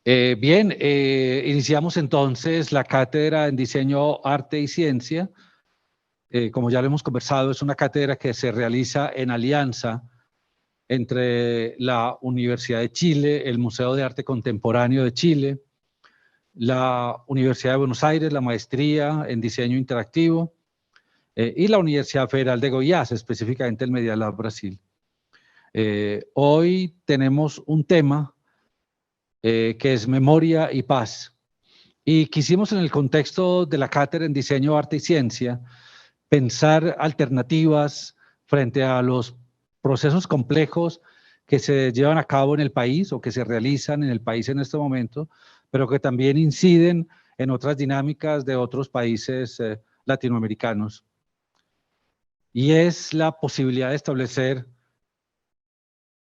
Iniciamos entonces la cátedra en Diseño, Arte y Ciencia. Como ya lo hemos conversado, es una cátedra que se realiza en alianza entre la Universidad de Chile, el Museo de Arte Contemporáneo de Chile, la Universidad de Buenos Aires, la maestría en Diseño Interactivo, y la Universidad Federal de Goiás, específicamente el Media Lab Brasil. Hoy tenemos un tema que es memoria y paz. Y quisimos, en el contexto de la cátedra en Diseño, Arte y Ciencia, pensar alternativas frente a los procesos complejos que se llevan a cabo en el país o que se realizan en el país en este momento, pero que también inciden en otras dinámicas de otros países latinoamericanos. Y es la posibilidad de establecer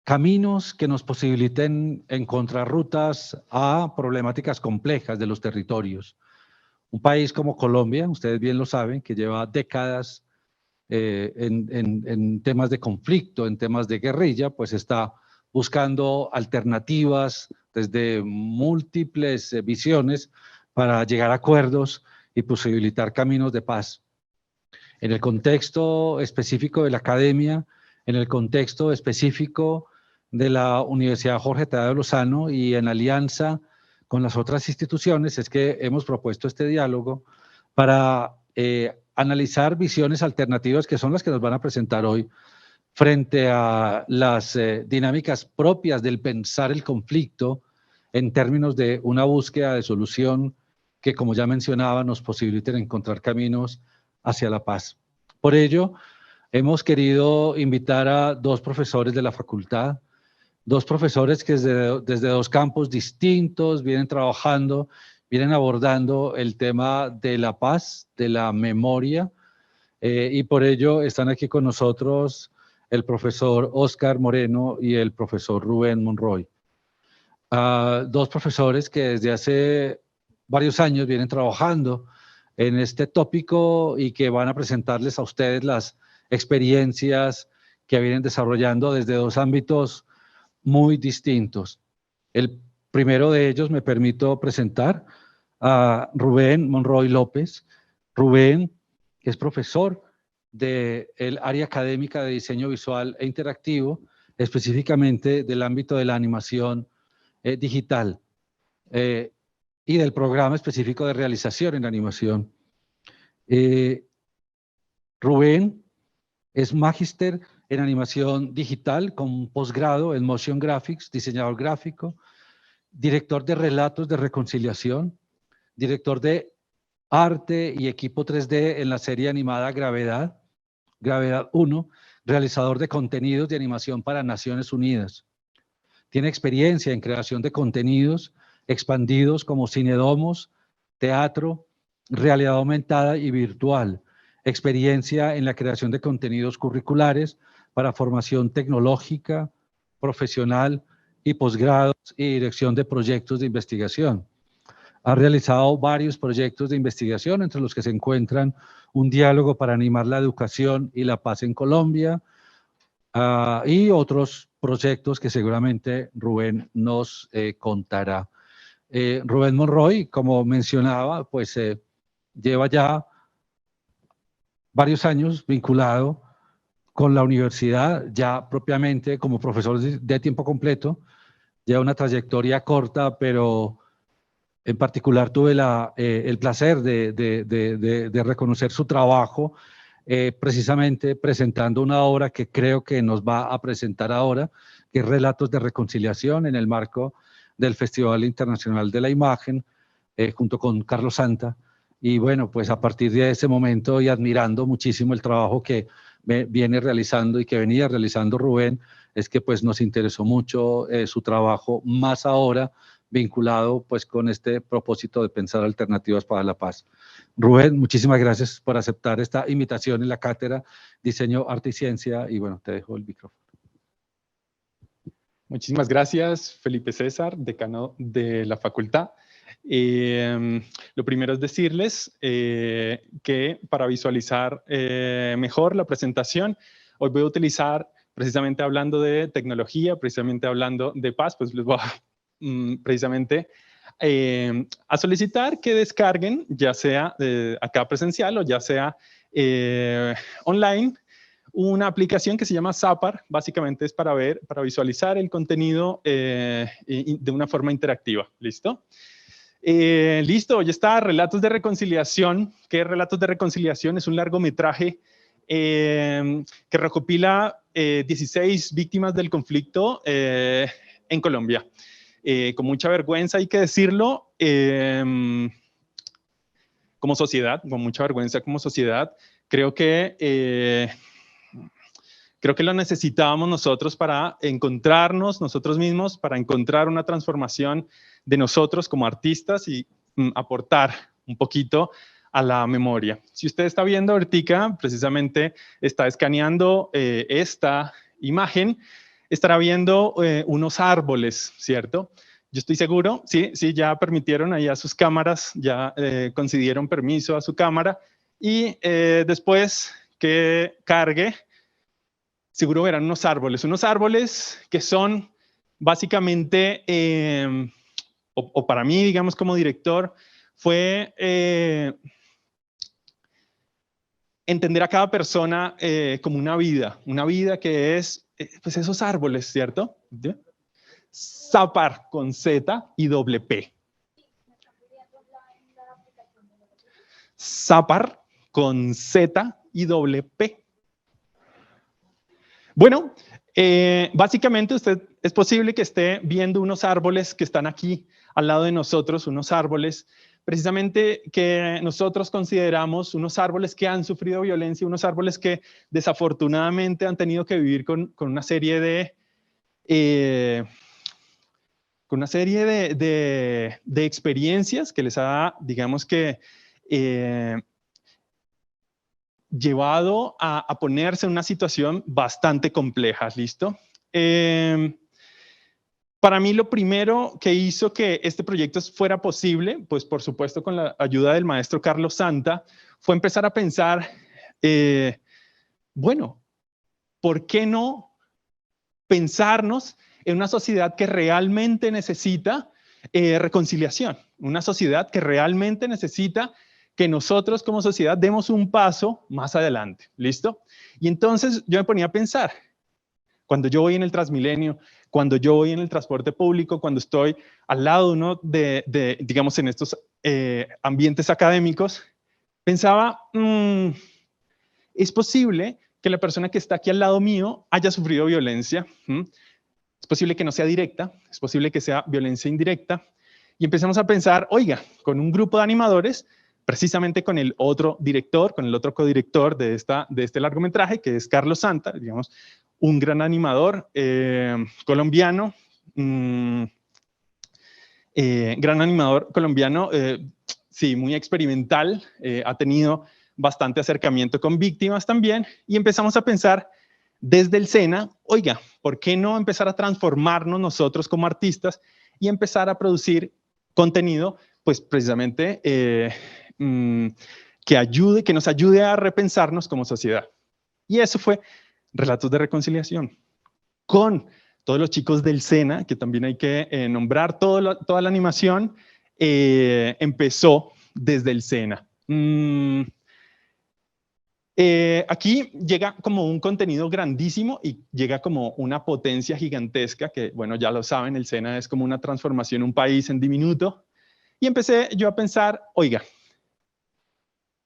caminos que nos posibiliten encontrar rutas a problemáticas complejas de los territorios. Un país como Colombia, ustedes bien lo saben, que lleva décadas en temas de conflicto, en temas de guerrilla, pues está buscando alternativas desde múltiples visiones para llegar a acuerdos y posibilitar caminos de paz. En el contexto específico de la academia, en el contexto específico de la Universidad Jorge Tadeo Lozano y en alianza con las otras instituciones, es que hemos propuesto este diálogo para analizar visiones alternativas que son las que nos van a presentar hoy frente a las dinámicas propias del pensar el conflicto en términos de una búsqueda de solución que, como ya mencionaba, nos posibiliten encontrar caminos hacia la paz. Por ello, hemos querido invitar a dos profesores de la facultad, dos profesores que desde dos campos distintos vienen trabajando, vienen abordando el tema de la paz, de la memoria, y por ello están aquí con nosotros el profesor Oscar Moreno y el profesor Rubén Monroy. Dos profesores que desde hace varios años vienen trabajando en este tópico y que van a presentarles a ustedes las experiencias que vienen desarrollando desde dos ámbitos muy distintos. El primero de ellos me permito presentar a Rubén Monroy López. Rubén es profesor del área académica de diseño visual e interactivo, específicamente del ámbito de la animación digital y del programa específico de realización en animación. Rubén es magíster en animación digital con posgrado en motion graphics, diseñador gráfico, director de relatos de reconciliación, director de arte y equipo 3D en la serie animada Gravedad, Gravedad 1, realizador de contenidos de animación para Naciones Unidas. Tiene experiencia en creación de contenidos expandidos como cinedomos, teatro, realidad aumentada y virtual. Experiencia en la creación de contenidos curriculares para formación tecnológica, profesional y posgrados y dirección de proyectos de investigación. Ha realizado varios proyectos de investigación, entre los que se encuentran un diálogo para animar la educación y la paz en Colombia, y otros proyectos que seguramente Rubén nos contará. Rubén Monroy, como mencionaba, pues lleva ya varios años vinculado con la universidad, ya propiamente como profesor de tiempo completo, lleva una trayectoria corta, pero en particular tuve el placer de reconocer su trabajo, precisamente presentando una obra que creo que nos va a presentar ahora, que es Relatos de Reconciliación, en el marco del Festival Internacional de la Imagen, junto con Carlos Santa. Y bueno, pues a partir de ese momento y admirando muchísimo el trabajo que viene realizando y que venía realizando Rubén, es que pues nos interesó mucho su trabajo, más ahora vinculado pues con este propósito de pensar alternativas para la paz. Rubén, muchísimas gracias por aceptar esta invitación en la cátedra Diseño, Arte y Ciencia, y bueno, te dejo el micrófono. Muchísimas gracias, Felipe César, decano de la facultad. Lo primero es decirles que para visualizar mejor la presentación, hoy voy a utilizar, precisamente hablando de tecnología, precisamente hablando de paz, pues les voy a precisamente a solicitar que descarguen, ya sea acá presencial o ya sea online, una aplicación que se llama Zapar. Básicamente es para visualizar el contenido de una forma interactiva. ¿Listo? Listo, ya está. Relatos de Reconciliación. ¿Qué es Relatos de Reconciliación? Es un largometraje que recopila 16 víctimas del conflicto en Colombia. Con mucha vergüenza, hay que decirlo, como sociedad, con mucha vergüenza como sociedad. Creo que lo necesitábamos nosotros para encontrarnos nosotros mismos, para encontrar una transformación de nosotros como artistas y aportar un poquito a la memoria. Si usted está viendo ahorita, precisamente está escaneando esta imagen, estará viendo unos árboles, ¿cierto? Yo estoy seguro, sí, ya permitieron ahí a sus cámaras, ya concedieron permiso a su cámara y después que cargue, seguro verán unos árboles que son básicamente, o para mí, digamos, como director, fue entender a cada persona como una vida que es, pues esos árboles, ¿cierto? Zapar con Z y doble P. Zapar con Z y doble P. Bueno, básicamente es posible que esté viendo unos árboles que están aquí al lado de nosotros, unos árboles precisamente que nosotros consideramos unos árboles que han sufrido violencia, unos árboles que desafortunadamente han tenido que vivir con una serie de experiencias que les ha, digamos que, llevado a ponerse en una situación bastante compleja, ¿listo? Para mí lo primero que hizo que este proyecto fuera posible, pues por supuesto con la ayuda del maestro Carlos Santa, fue empezar a pensar, bueno, ¿por qué no pensarnos en una sociedad que realmente necesita reconciliación? Una sociedad que realmente necesita que nosotros como sociedad demos un paso más adelante, ¿listo? Y entonces yo me ponía a pensar, cuando yo voy en el Transmilenio, cuando yo voy en el transporte público, cuando estoy al lado de uno digamos, en estos ambientes académicos, pensaba, es posible que la persona que está aquí al lado mío haya sufrido violencia. Es posible que no sea directa, es posible que sea violencia indirecta. Y empezamos a pensar, oiga, con un grupo de animadores, precisamente con el otro director, con el otro codirector de este largometraje, que es Carlos Santa, digamos, un gran animador colombiano, sí, muy experimental, ha tenido bastante acercamiento con víctimas también, y empezamos a pensar desde el SENA, oiga, ¿por qué no empezar a transformarnos nosotros como artistas y empezar a producir contenido, pues precisamente que nos ayude a repensarnos como sociedad? Y eso fue Relatos de Reconciliación, con todos los chicos del SENA, que también hay que nombrar. Toda la animación empezó desde el SENA. Aquí llega como un contenido grandísimo y llega como una potencia gigantesca que, bueno, ya lo saben, el SENA es como una transformación, un país en diminuto. Y empecé yo a pensar, oiga,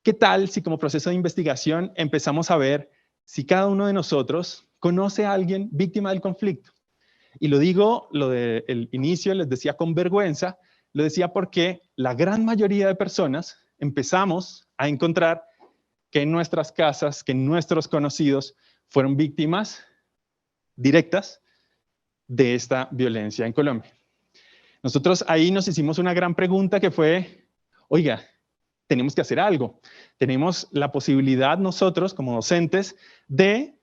¿qué tal si como proceso de investigación empezamos a ver si cada uno de nosotros conoce a alguien víctima del conflicto? Y lo digo, lo del inicio les decía con vergüenza, lo decía porque la gran mayoría de personas empezamos a encontrar que en nuestras casas, que nuestros conocidos fueron víctimas directas de esta violencia en Colombia. Nosotros ahí nos hicimos una gran pregunta que fue, oiga, tenemos que hacer algo. Tenemos la posibilidad nosotros como docentes de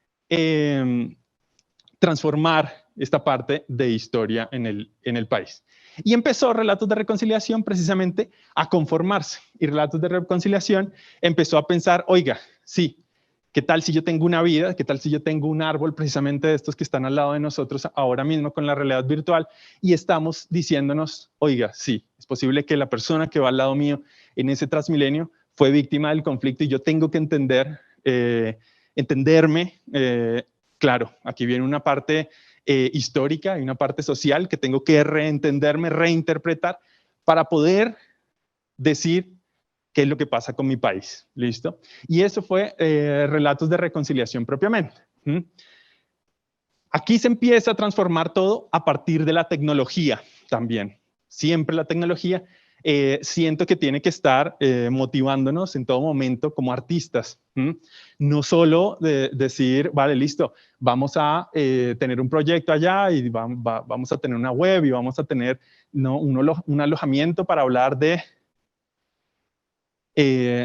transformar esta parte de historia en el país. Y empezó Relatos de Reconciliación precisamente a conformarse. Y Relatos de Reconciliación empezó a pensar, oiga, sí, ¿Qué tal si yo tengo una vida? ¿Qué tal si yo tengo un árbol precisamente de estos que están al lado de nosotros ahora mismo con la realidad virtual y estamos diciéndonos, oiga, sí, es posible que la persona que va al lado mío en ese Transmilenio fue víctima del conflicto y yo tengo que entenderme, claro, aquí viene una parte histórica y una parte social que tengo que reentenderme, reinterpretar para poder decir qué es lo que pasa con mi país, ¿listo? Y eso fue relatos de reconciliación propiamente. Aquí se empieza a transformar todo a partir de la tecnología también. Siempre la tecnología siento que tiene que estar motivándonos en todo momento como artistas. No solo decir, vale, listo, vamos a tener un proyecto allá y vamos a tener una web y vamos a tener un alojamiento para hablar de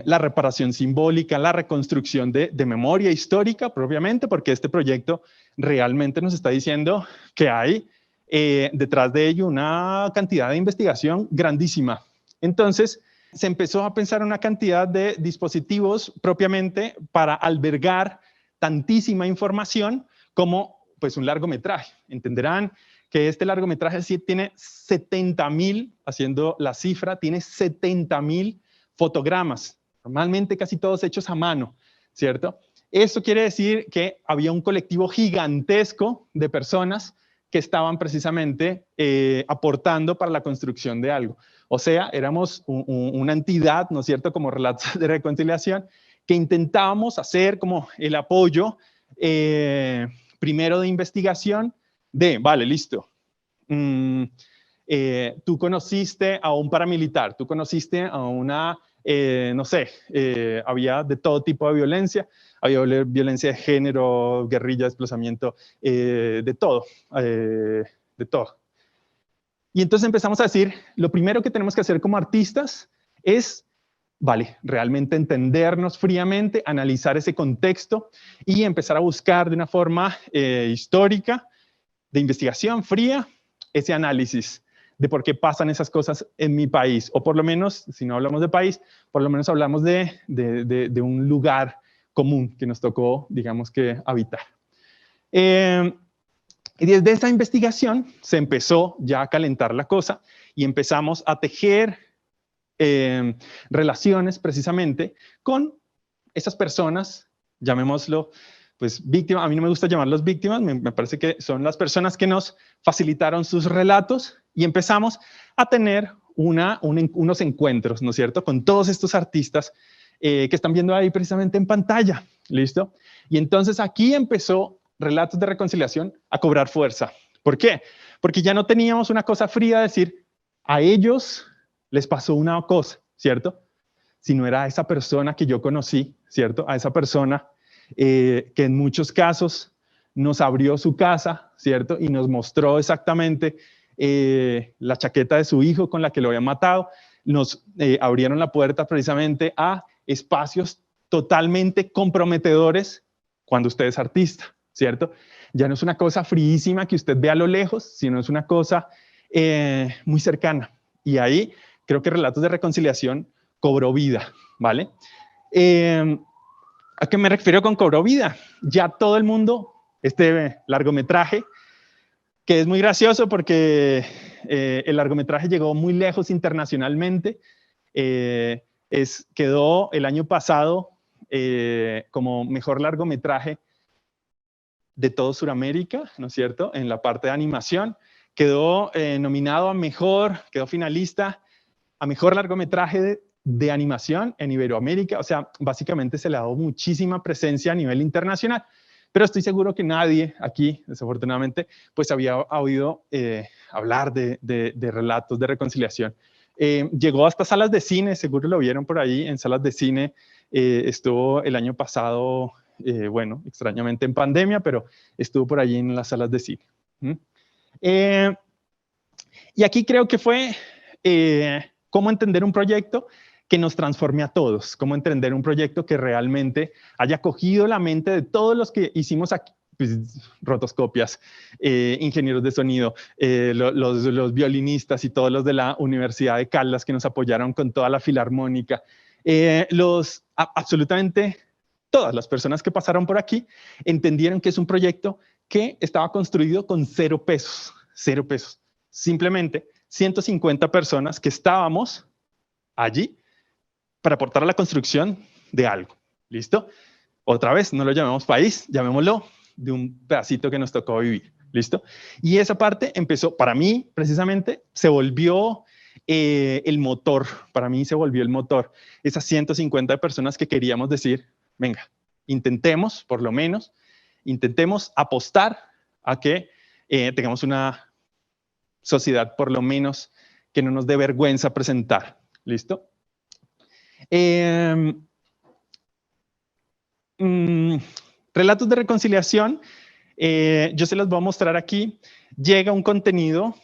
la reparación simbólica, la reconstrucción de memoria histórica propiamente, porque este proyecto realmente nos está diciendo que hay detrás de ello una cantidad de investigación grandísima. Entonces, se empezó a pensar una cantidad de dispositivos propiamente para albergar tantísima información como pues un largometraje. Entenderán que este largometraje sí tiene 70.000, haciendo la cifra, tiene 70.000 fotogramas, normalmente casi todos hechos a mano, ¿cierto? Esto quiere decir que había un colectivo gigantesco de personas que estaban precisamente aportando para la construcción de algo. O sea, éramos una entidad, ¿no es cierto?, como Relatos de Reconciliación, que intentábamos hacer como el apoyo primero de investigación de, vale, listo, tú conociste a un paramilitar, tú conociste a una, no sé, había de todo tipo de violencia, había violencia de género, guerrilla, desplazamiento, de todo, de todo. Y entonces empezamos a decir, lo primero que tenemos que hacer como artistas es, vale, realmente entendernos fríamente, analizar ese contexto y empezar a buscar de una forma histórica, de investigación fría, ese análisis de por qué pasan esas cosas en mi país, o por lo menos, si no hablamos de país, por lo menos hablamos de un lugar común que nos tocó, digamos que, habitar. Y desde esa investigación se empezó ya a calentar la cosa y empezamos a tejer relaciones precisamente con esas personas, llamémoslo, pues víctimas. A mí no me gusta llamarlos víctimas, me parece que son las personas que nos facilitaron sus relatos y empezamos a tener unos encuentros, ¿no es cierto?, con todos estos artistas que están viendo ahí precisamente en pantalla, ¿listo? Y entonces aquí empezó Relatos de Reconciliación a cobrar fuerza. ¿Por qué? Porque ya no teníamos una cosa fría de decir, a ellos les pasó una cosa, ¿cierto? Sino era a esa persona que yo conocí, ¿cierto? A esa persona que en muchos casos nos abrió su casa, ¿cierto? Y nos mostró exactamente la chaqueta de su hijo con la que lo habían matado. Nos abrieron la puerta precisamente a espacios totalmente comprometedores cuando usted es artista, ¿cierto? Ya no es una cosa fríísima que usted ve a lo lejos, sino es una cosa muy cercana. Y ahí creo que Relatos de Reconciliación cobró vida, ¿vale? ¿A qué me refiero con cobró vida? Ya todo el mundo, este largometraje, que es muy gracioso porque el largometraje llegó muy lejos internacionalmente, quedó el año pasado como mejor largometraje de todo Sudamérica, ¿no es cierto?, en la parte de animación. Quedó nominado a mejor, quedó finalista a mejor largometraje de animación en Iberoamérica. O sea, básicamente se le ha dado muchísima presencia a nivel internacional, pero estoy seguro que nadie aquí, desafortunadamente, pues había oído hablar de Relatos de Reconciliación. Llegó hasta salas de cine, seguro lo vieron por ahí en salas de cine. Estuvo el año pasado, bueno, extrañamente en pandemia, pero estuvo por allí en las salas de cine. Y aquí creo que fue cómo entender un proyecto que nos transforme a todos, cómo entender un proyecto que realmente haya cogido la mente de todos los que hicimos aquí, pues, rotoscopias, ingenieros de sonido, los violinistas y todos los de la Universidad de Caldas que nos apoyaron con toda la filarmónica, absolutamente todas las personas que pasaron por aquí entendieron que es un proyecto que estaba construido con 0 pesos, 0 pesos. Simplemente 150 personas que estábamos allí para aportar a la construcción de algo. ¿Listo? Otra vez, no lo llamemos país, llamémoslo de un pedacito que nos tocó vivir. ¿Listo? Y esa parte empezó, para mí, precisamente, se volvió el motor. Para mí se volvió el motor. Esas 150 personas que queríamos decir, venga, intentemos, por lo menos, intentemos apostar a que tengamos una sociedad, por lo menos, que no nos dé vergüenza presentar. ¿Listo? Relatos de reconciliación, yo se los voy a mostrar aquí. Llega un contenido.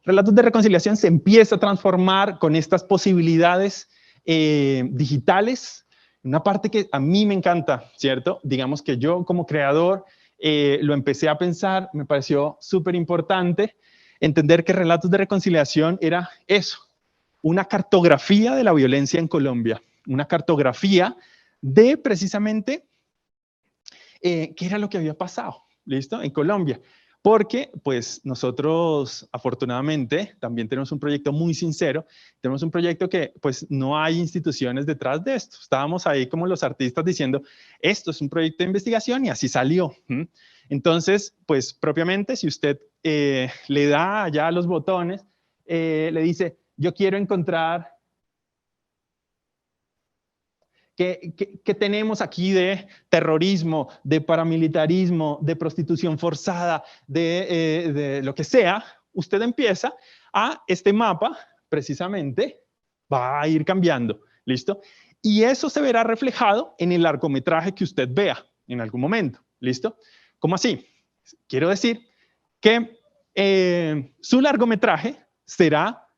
Relatos de reconciliación se empieza a transformar con estas posibilidades digitales. Una parte que a mí me encanta, ¿cierto? Digamos que yo como creador lo empecé a pensar, me pareció súper importante entender que Relatos de Reconciliación era eso, una cartografía de la violencia en Colombia, una cartografía de precisamente qué era lo que había pasado, ¿listo? En Colombia. Porque, pues, nosotros, afortunadamente, también tenemos un proyecto muy sincero. Tenemos un proyecto que, pues, no hay instituciones detrás de esto. Estábamos ahí como los artistas diciendo, esto es un proyecto de investigación y así salió. Entonces, pues, propiamente, si usted le da allá a los botones, le dice, yo quiero encontrar ¿Qué tenemos aquí de terrorismo, de paramilitarismo, de prostitución forzada, de lo que sea? Usted empieza a este mapa, precisamente, va a ir cambiando, ¿listo? Y eso se verá reflejado en el largometraje que usted vea en algún momento, ¿listo? ¿Cómo así? Quiero decir que su largometraje será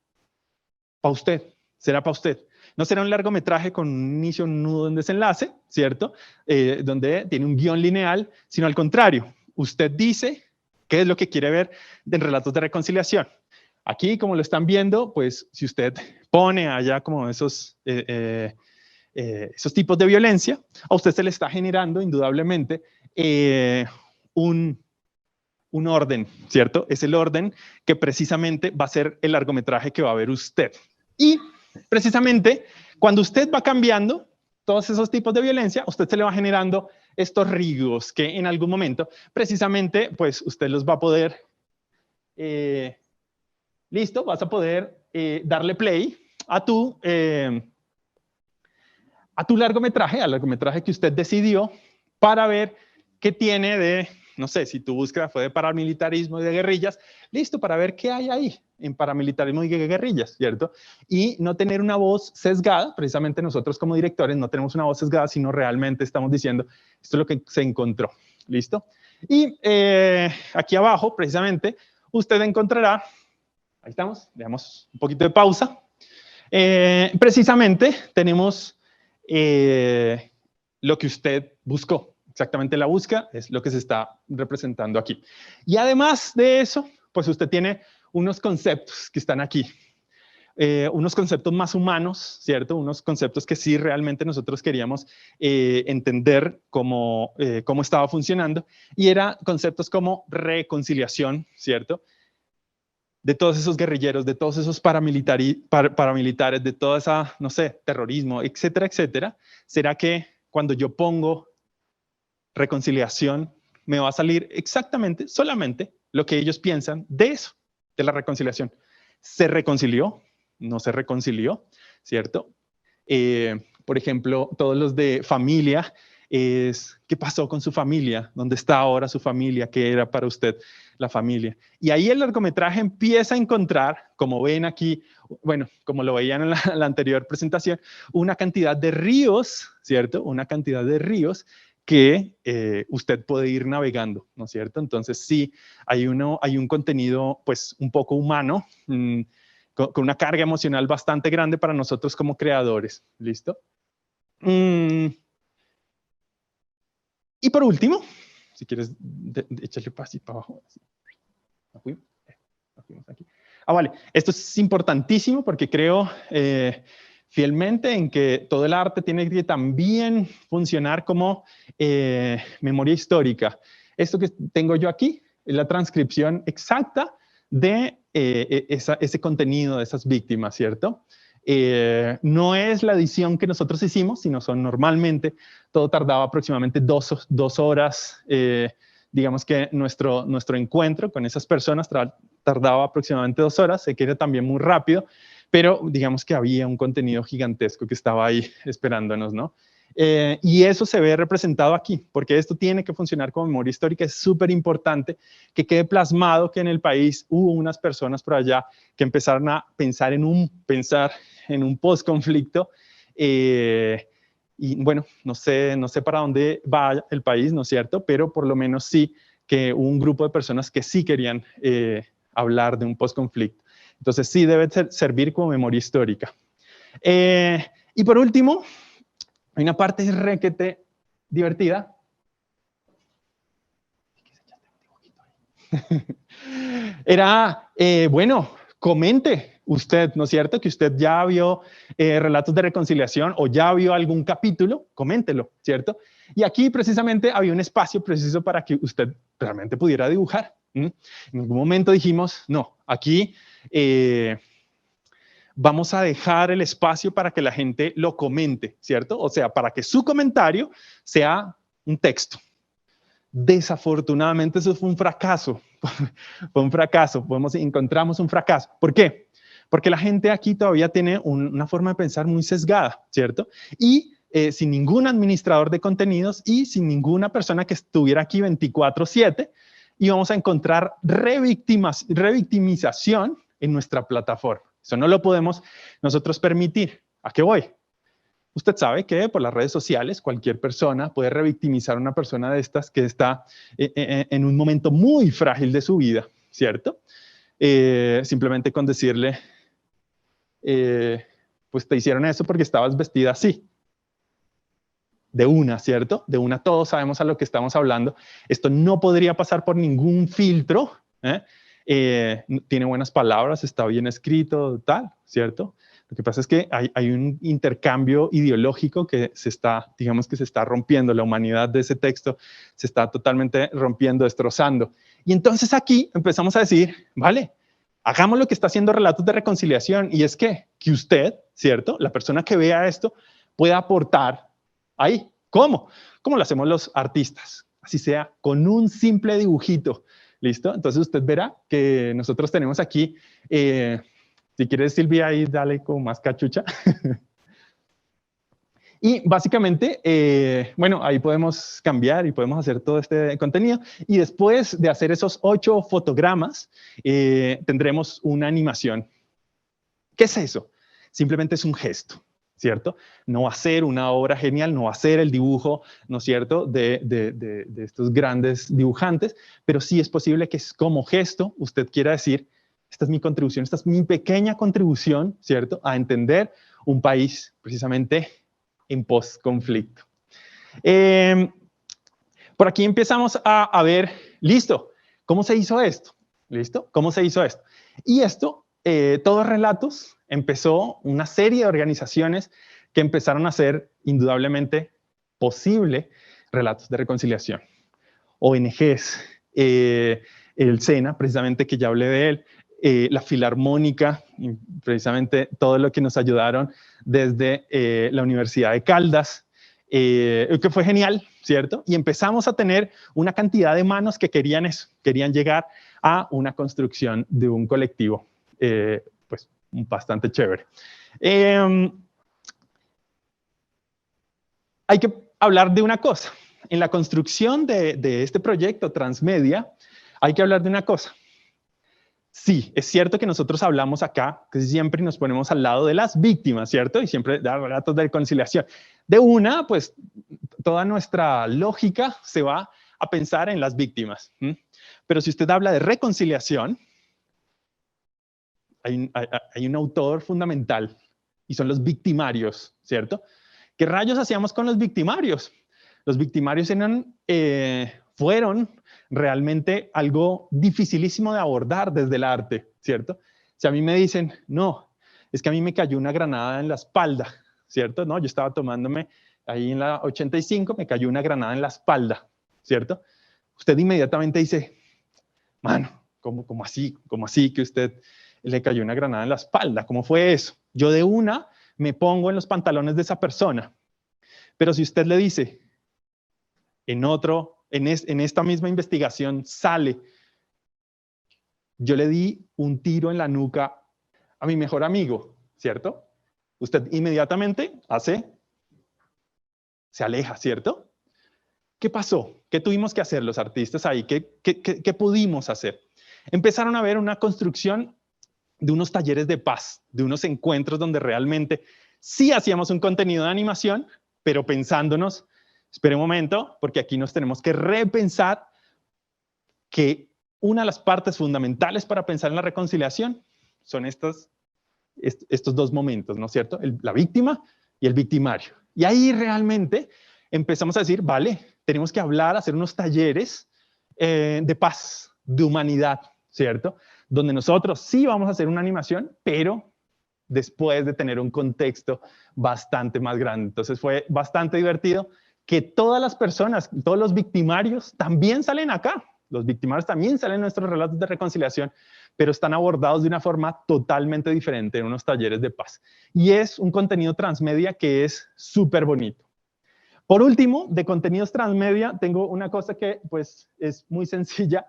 para usted, será para usted. No será un largometraje con un inicio, un nudo, un desenlace, ¿cierto? Donde tiene un guión lineal, sino al contrario. Usted dice qué es lo que quiere ver en Relatos de Reconciliación. Aquí, como lo están viendo, pues si usted pone allá como esos tipos de violencia, a usted se le está generando indudablemente un orden, ¿cierto? Es el orden que precisamente va a ser el largometraje que va a ver usted. Y precisamente cuando usted va cambiando todos esos tipos de violencia, usted se le va generando estos ríos que en algún momento precisamente pues usted los va a poder, listo, vas a poder darle play a tu largometraje, al largometraje que usted decidió para ver qué tiene de, no sé, si tu búsqueda fue de paramilitarismo y de guerrillas, listo, para ver qué hay ahí en paramilitarismo y guerrillas, ¿cierto? Y no tener una voz sesgada, precisamente nosotros como directores no tenemos una voz sesgada, sino realmente estamos diciendo, esto es lo que se encontró, ¿listo? Y aquí abajo, precisamente, usted encontrará, ahí estamos, le damos un poquito de pausa, precisamente tenemos lo que usted buscó. Exactamente la búsqueda es lo que se está representando aquí. Y además de eso, pues usted tiene unos conceptos que están aquí. Unos conceptos más humanos, ¿cierto? Unos conceptos que sí realmente nosotros queríamos entender cómo estaba funcionando. Y eran conceptos como reconciliación, ¿cierto? De todos esos guerrilleros, de todos esos paramilitares, de toda esa, no sé, terrorismo, etcétera, etcétera. ¿Será que cuando yo pongo reconciliación me va a salir exactamente, solamente lo que ellos piensan de eso, de la reconciliación? ¿Se reconcilió? ¿No se reconcilió? ¿Cierto? Por ejemplo, todos los de familia, ¿qué pasó con su familia? ¿Dónde está ahora su familia? ¿Qué era para usted la familia? Y ahí el largometraje empieza a encontrar, como ven aquí, bueno, como lo veían en la anterior presentación, una cantidad de ríos, ¿cierto? Una cantidad de ríos que usted puede ir navegando, ¿no es cierto? Entonces sí, hay un contenido pues un poco humano, con una carga emocional bastante grande para nosotros como creadores, ¿listo? Y por último, si quieres echarle pasito para abajo. Aquí. Vale, esto es importantísimo porque creo fielmente en que todo el arte tiene que también funcionar como memoria histórica. Esto que tengo yo aquí es la transcripción exacta de ese contenido de esas víctimas, ¿cierto? No es la edición que nosotros hicimos, sino son normalmente, todo tardaba aproximadamente dos horas. Digamos que nuestro encuentro con esas personas tardaba aproximadamente 2 horas, sé que era también muy rápido, pero digamos que había un contenido gigantesco que estaba ahí esperándonos, ¿no? Y eso se ve representado aquí, porque esto tiene que funcionar como memoria histórica. Es súper importante que quede plasmado que en el país hubo unas personas por allá que empezaron a pensar en un post-conflicto. Y bueno, no sé para dónde va el país, ¿no es cierto? Pero por lo menos sí que hubo un grupo de personas que sí querían hablar de un post-conflicto. Entonces sí debe servir como memoria histórica. Y por último, hay una parte requete divertida. Era, bueno, comente usted, ¿no es cierto? Que usted ya vio relatos de reconciliación o ya vio algún capítulo, coméntelo, ¿cierto? Y aquí precisamente había un espacio preciso para que usted realmente pudiera dibujar. En algún momento dijimos, no, aquí vamos a dejar el espacio para que la gente lo comente, ¿cierto? O sea, para que su comentario sea un texto. Desafortunadamente eso fue un fracaso. Fue un fracaso. Encontramos un fracaso. ¿Por qué? Porque la gente aquí todavía tiene una forma de pensar muy sesgada, ¿cierto? Y sin ningún administrador de contenidos y sin ninguna persona que estuviera aquí 24/7, íbamos a encontrar revictimización en nuestra plataforma. Eso no lo podemos nosotros permitir. ¿A qué voy? Usted sabe que por las redes sociales cualquier persona puede revictimizar a una persona de estas que está en un momento muy frágil de su vida, ¿cierto? Simplemente con decirle, pues te hicieron eso porque estabas vestida así. De una, ¿cierto? De una todos sabemos a lo que estamos hablando. Esto no podría pasar por ningún filtro. Tiene buenas palabras, está bien escrito, tal, ¿cierto? Lo que pasa es que hay un intercambio ideológico que digamos que se está rompiendo. La humanidad de ese texto se está totalmente rompiendo, destrozando. Y entonces aquí empezamos a decir, vale, hagamos lo que está haciendo Relatos de Reconciliación, y es que usted, ¿cierto? La persona que vea esto pueda aportar ahí. ¿Cómo? Como lo hacemos los artistas, así sea con un simple dibujito. ¿Listo? Entonces usted verá que nosotros tenemos aquí, si quieres Silvia, ahí dale como más cachucha. Y básicamente, bueno, ahí podemos cambiar y podemos hacer todo este contenido. Y después de hacer esos 8 fotogramas, tendremos una animación. ¿Qué es eso? Simplemente es un gesto, ¿cierto? No va a ser una obra genial, no va a ser el dibujo, ¿no es cierto?, de estos grandes dibujantes, pero sí es posible que como gesto usted quiera decir, esta es mi contribución, esta es mi pequeña contribución, ¿cierto?, a entender un país precisamente en post-conflicto. Por aquí empezamos a ver, listo, ¿cómo se hizo esto? ¿Listo? ¿Cómo se hizo esto? Y esto, todos relatos, empezó una serie de organizaciones que empezaron a hacer indudablemente posible relatos de reconciliación. ONGs, el SENA, precisamente que ya hablé de él, la Filarmónica, precisamente todo lo que nos ayudaron desde la Universidad de Caldas, que fue genial, ¿cierto? Y empezamos a tener una cantidad de manos que querían eso, querían llegar a una construcción de un colectivo, pues bastante chévere. Hay que hablar de una cosa. En la construcción de este proyecto Transmedia, hay que hablar de una cosa. Sí, es cierto que nosotros hablamos acá, que siempre nos ponemos al lado de las víctimas, ¿cierto? Y siempre da relatos de reconciliación. De una, pues, toda nuestra lógica se va a pensar en las víctimas. Pero si usted habla de reconciliación, hay un autor fundamental y son los victimarios, ¿cierto? ¿Qué rayos hacíamos con los victimarios? Los victimarios fueron realmente algo dificilísimo de abordar desde el arte, ¿cierto? Si a mí me dicen, no, es que a mí me cayó una granada en la espalda, ¿cierto? ¿No? Yo estaba tomándome ahí en la 85, me cayó una granada en la espalda, ¿cierto? Usted inmediatamente dice, mano, ¿cómo así que usted le cayó una granada en la espalda? ¿Cómo fue eso? Yo de una me pongo en los pantalones de esa persona. Pero si usted le dice, en esta misma investigación sale, yo le di un tiro en la nuca a mi mejor amigo, ¿cierto? Usted inmediatamente se aleja, ¿cierto? ¿Qué pasó? ¿Qué tuvimos que hacer los artistas ahí? ¿Qué pudimos hacer? Empezaron a ver una construcción de unos talleres de paz, de unos encuentros donde realmente sí hacíamos un contenido de animación, pero pensándonos, espere un momento, porque aquí nos tenemos que repensar que una de las partes fundamentales para pensar en la reconciliación son estos dos momentos, ¿no es cierto? La víctima y el victimario. Y ahí realmente empezamos a decir, vale, tenemos que hablar, hacer unos talleres de paz, de humanidad, ¿cierto? Donde nosotros sí vamos a hacer una animación, pero después de tener un contexto bastante más grande. Entonces fue bastante divertido que todas las personas, todos los victimarios también salen acá. Los victimarios también salen en nuestros relatos de reconciliación, pero están abordados de una forma totalmente diferente en unos talleres de paz. Y es un contenido transmedia que es súper bonito. Por último, de contenidos transmedia, tengo una cosa que pues es muy sencilla,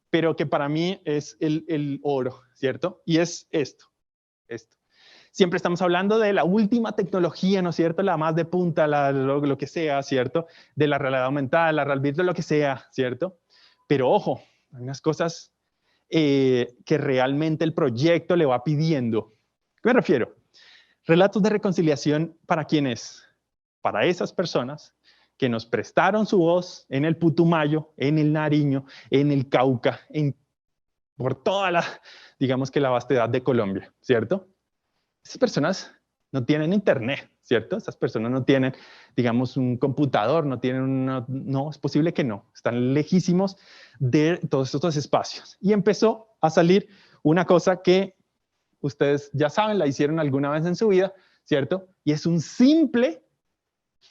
pero que para mí es el oro, ¿cierto? Y es esto. Siempre estamos hablando de la última tecnología, ¿no es cierto? La más de punta, lo que sea, ¿cierto? De la realidad aumentada, la realidad virtual, lo que sea, ¿cierto? Pero ojo, hay unas cosas que realmente el proyecto le va pidiendo. ¿Qué me refiero? Relatos de reconciliación, ¿para quién es? Para esas personas que nos prestaron su voz en el Putumayo, en el Nariño, en el Cauca, por toda digamos que la vastedad de Colombia, ¿cierto? Esas personas no tienen internet, ¿cierto? Esas personas no tienen, digamos, un computador, no, es posible que no. Están lejísimos de todos estos espacios. Y empezó a salir una cosa que ustedes ya saben, la hicieron alguna vez en su vida, ¿cierto? Y es un simple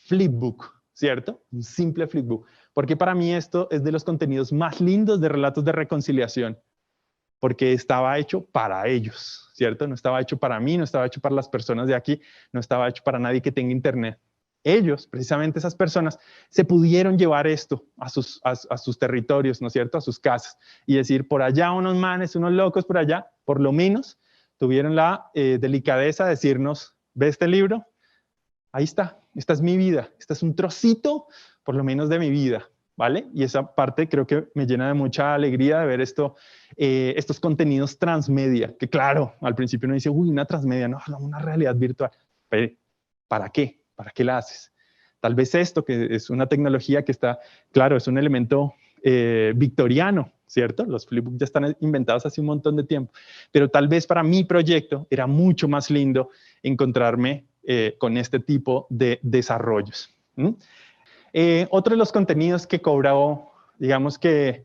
flipbook, ¿cierto? Un simple flipbook. Porque para mí esto es de los contenidos más lindos de relatos de reconciliación. Porque estaba hecho para ellos, ¿cierto? No estaba hecho para mí, no estaba hecho para las personas de aquí, no estaba hecho para nadie que tenga internet. Ellos, precisamente esas personas, se pudieron llevar esto a sus territorios, ¿no es cierto? A sus casas y decir, por allá unos manes, unos locos por allá, por lo menos tuvieron la delicadeza de decirnos, ¿ve este libro? Ahí está, esta es mi vida, este es un trocito, por lo menos de mi vida. ¿Vale? Y esa parte creo que me llena de mucha alegría de ver estos contenidos transmedia, que claro, al principio uno dice, uy, una transmedia, no, una realidad virtual. Pero, ¿para qué? ¿Para qué la haces? Tal vez esto, que es una tecnología que está, claro, es un elemento victoriano, ¿cierto? Los flipbooks ya están inventados hace un montón de tiempo, pero tal vez para mi proyecto era mucho más lindo encontrarme con este tipo de desarrollos. Otro de los contenidos que cobró, digamos que,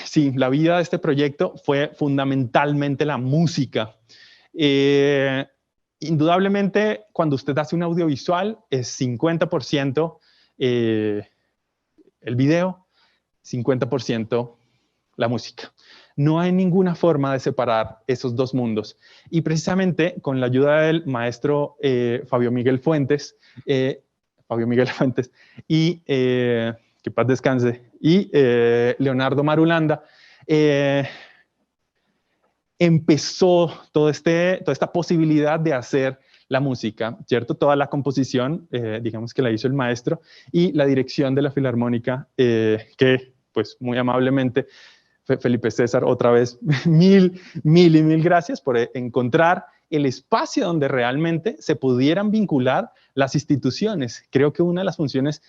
sí, la vida de este proyecto fue fundamentalmente la música. Indudablemente, cuando usted hace un audiovisual, es 50% el video, 50% la música. No hay ninguna forma de separar esos dos mundos. Y precisamente con la ayuda del maestro Fabio Miguel Fuentes, y que paz descanse, y Leonardo Marulanda, empezó toda esta posibilidad de hacer la música, ¿cierto? Toda la composición, digamos que la hizo el maestro, y la dirección de la Filarmónica, que pues muy amablemente Felipe César, otra vez, mil gracias por encontrar el espacio donde realmente se pudieran vincular las instituciones. Creo que una de las funciones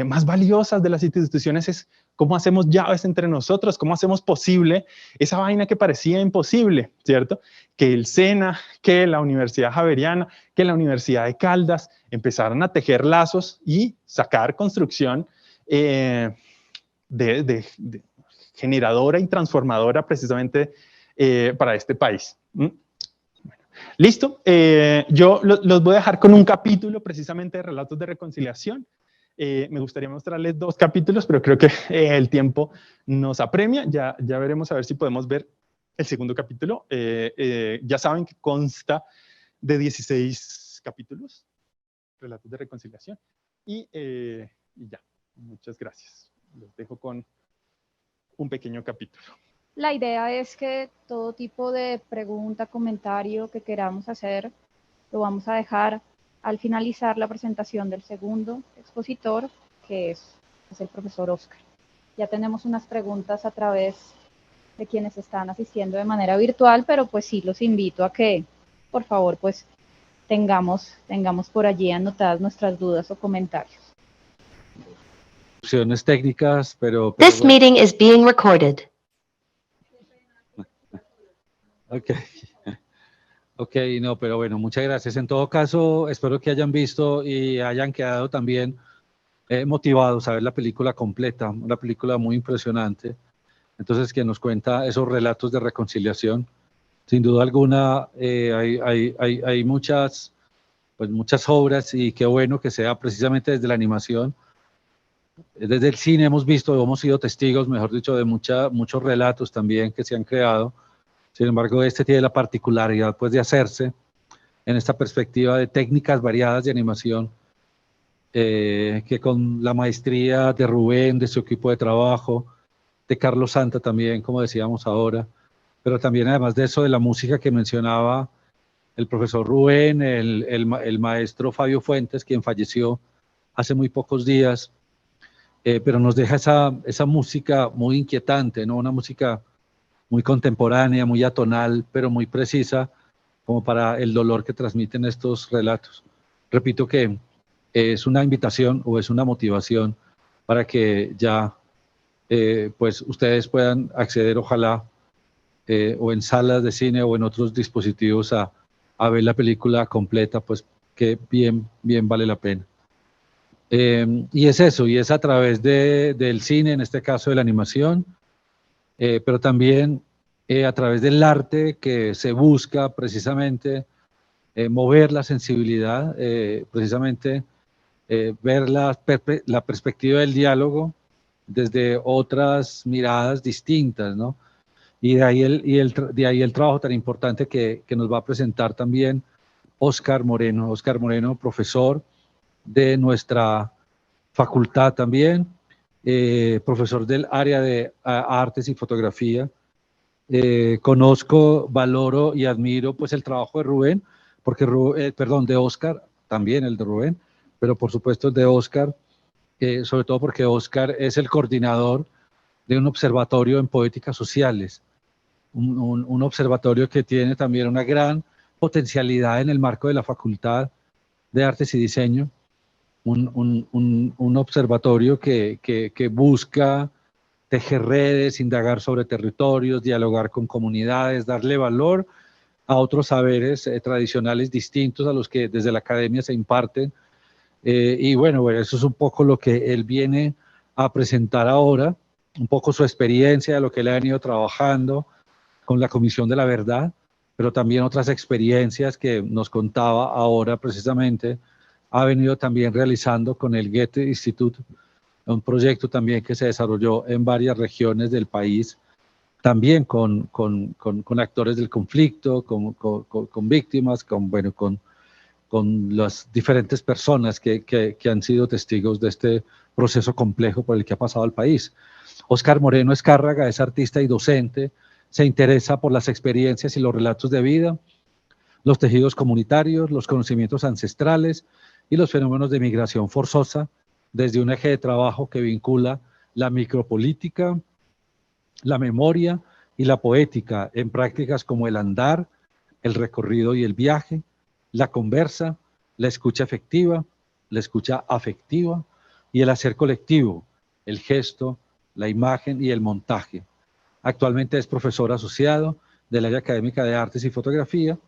más valiosas de las instituciones es cómo hacemos llaves entre nosotros, cómo hacemos posible esa vaina que parecía imposible, ¿cierto? Que el SENA, que la Universidad Javeriana, que la Universidad de Caldas empezaron a tejer lazos y sacar construcción generadora y transformadora precisamente para este país. Bueno, Listo. Yo los voy a dejar con un capítulo precisamente de Relatos de Reconciliación. Me gustaría mostrarles 2 capítulos, pero creo que el tiempo nos apremia. Ya veremos a ver si podemos ver el segundo capítulo. Ya saben que consta de 16 capítulos, Relatos de Reconciliación. Y ya, muchas gracias. Los dejo con un pequeño capítulo. La idea es que todo tipo de pregunta, comentario que queramos hacer, lo vamos a dejar al finalizar la presentación del segundo expositor, que es el profesor Oscar. Ya tenemos unas preguntas a través de quienes están asistiendo de manera virtual, pero pues sí los invito a que, por favor, pues tengamos por allí anotadas nuestras dudas o comentarios. Opciones técnicas, pero This bueno. meeting is being recorded. Ok. Ok, no, pero bueno, muchas gracias. En todo caso, espero que hayan visto y hayan quedado también motivados a ver la película completa, una película muy impresionante. Entonces, que nos cuenta esos relatos de reconciliación. Sin duda alguna, hay muchas obras y qué bueno que sea precisamente desde la animación. Desde el cine hemos visto, hemos sido testigos, mejor dicho, de muchos relatos también que se han creado. Sin embargo, este tiene la particularidad pues, de hacerse en esta perspectiva de técnicas variadas de animación, que con la maestría de Rubén, de su equipo de trabajo, de Carlos Santa también, como decíamos ahora, pero también además de eso, de la música que mencionaba el profesor Rubén, el maestro Fabio Fuentes, quien falleció hace muy pocos días, pero nos deja esa música muy inquietante, ¿no? Una música muy contemporánea, muy atonal, pero muy precisa, como para el dolor que transmiten estos relatos. Repito que es una invitación o es una motivación para que ya pues ustedes puedan acceder, ojalá, o en salas de cine o en otros dispositivos a ver la película completa, pues que bien vale la pena. Y es eso, y es a través del cine, en este caso de la animación, pero también a través del arte que se busca precisamente mover la sensibilidad, precisamente ver la perspectiva del diálogo desde otras miradas distintas, ¿no? Y de ahí el trabajo tan importante que nos va a presentar también Oscar Moreno, profesor de nuestra facultad también, profesor del área de artes y fotografía. Conozco, valoro y admiro pues el trabajo de Rubén, porque de Oscar, también el de Rubén, pero por supuesto el de Oscar, sobre todo porque Oscar es el coordinador de un observatorio en poéticas sociales, un observatorio que tiene también una gran potencialidad en el marco de la Facultad de Artes y Diseño, un observatorio que busca tejer redes, indagar sobre territorios, dialogar con comunidades, darle valor a otros saberes tradicionales distintos a los que desde la academia se imparten. Y bueno, eso es un poco lo que él viene a presentar ahora, un poco su experiencia, de lo que él ha venido trabajando con la Comisión de la Verdad, pero también otras experiencias que nos contaba ahora precisamente, ha venido también realizando con el Goethe Institute, un proyecto también que se desarrolló en varias regiones del país, también con actores del conflicto, con víctimas, con las diferentes personas que han sido testigos de este proceso complejo por el que ha pasado el país. Oscar Moreno Escárraga es artista y docente, se interesa por las experiencias y los relatos de vida, los tejidos comunitarios, los conocimientos ancestrales y los fenómenos de migración forzosa, desde un eje de trabajo que vincula la micropolítica, la memoria y la poética en prácticas como el andar, el recorrido y el viaje, la conversa, la escucha efectiva, la escucha afectiva y el hacer colectivo, el gesto, la imagen y el montaje. Actualmente es profesor asociado del área académica de Artes y Fotografía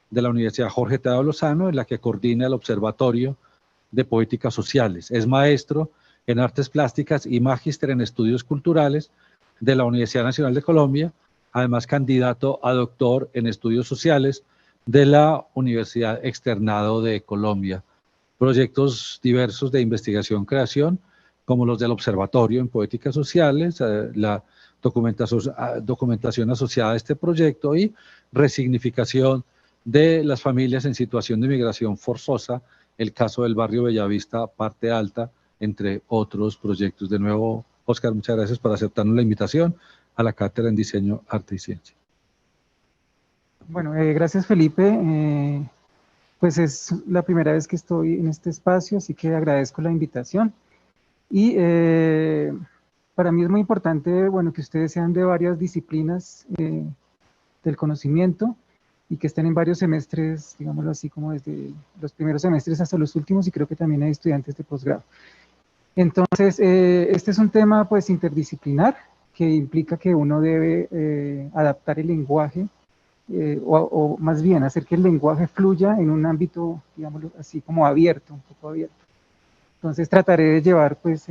de la Universidad Jorge Tadeo Lozano, en la que coordina el Observatorio de Poéticas Sociales. Es maestro en Artes Plásticas y magíster en Estudios Culturales de la Universidad Nacional de Colombia, además candidato a doctor en Estudios Sociales de la Universidad Externado de Colombia. Proyectos diversos de investigación-creación, como los del Observatorio en Poéticas Sociales, la documentación asociada a este proyecto y resignificación de las familias en situación de migración forzosa, el caso del barrio Bellavista, Parte Alta, entre otros proyectos. De nuevo, Óscar, muchas gracias por aceptarnos la invitación a la Cátedra en Diseño, Arte y Ciencia. Bueno, gracias Felipe. Pues es la primera vez que estoy en este espacio, así que agradezco la invitación. Y para mí es muy importante, bueno, que ustedes sean de varias disciplinas del conocimiento y que estén en varios semestres, digámoslo así, como desde los primeros semestres hasta los últimos, y creo que también hay estudiantes de posgrado. Entonces, este es un tema pues interdisciplinar que implica que uno debe adaptar el lenguaje o más bien hacer que el lenguaje fluya en un ámbito, digámoslo así, como abierto, un poco abierto. Entonces trataré de llevar pues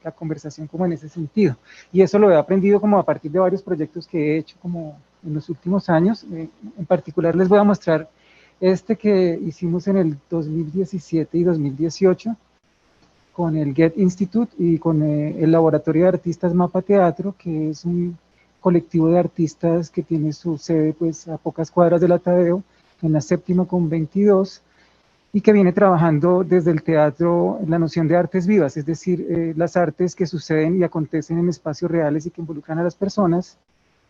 la conversación como en ese sentido. Y eso lo he aprendido como a partir de varios proyectos que he hecho como en los últimos años. En particular les voy a mostrar este que hicimos en el 2017 y 2018 con el Goethe Institute y con el Laboratorio de Artistas Mapa Teatro, que es un colectivo de artistas que tiene su sede pues a pocas cuadras de la Tadeo, en la 7ª con 22, y que viene trabajando desde el teatro la noción de artes vivas, es decir, las artes que suceden y acontecen en espacios reales y que involucran a las personas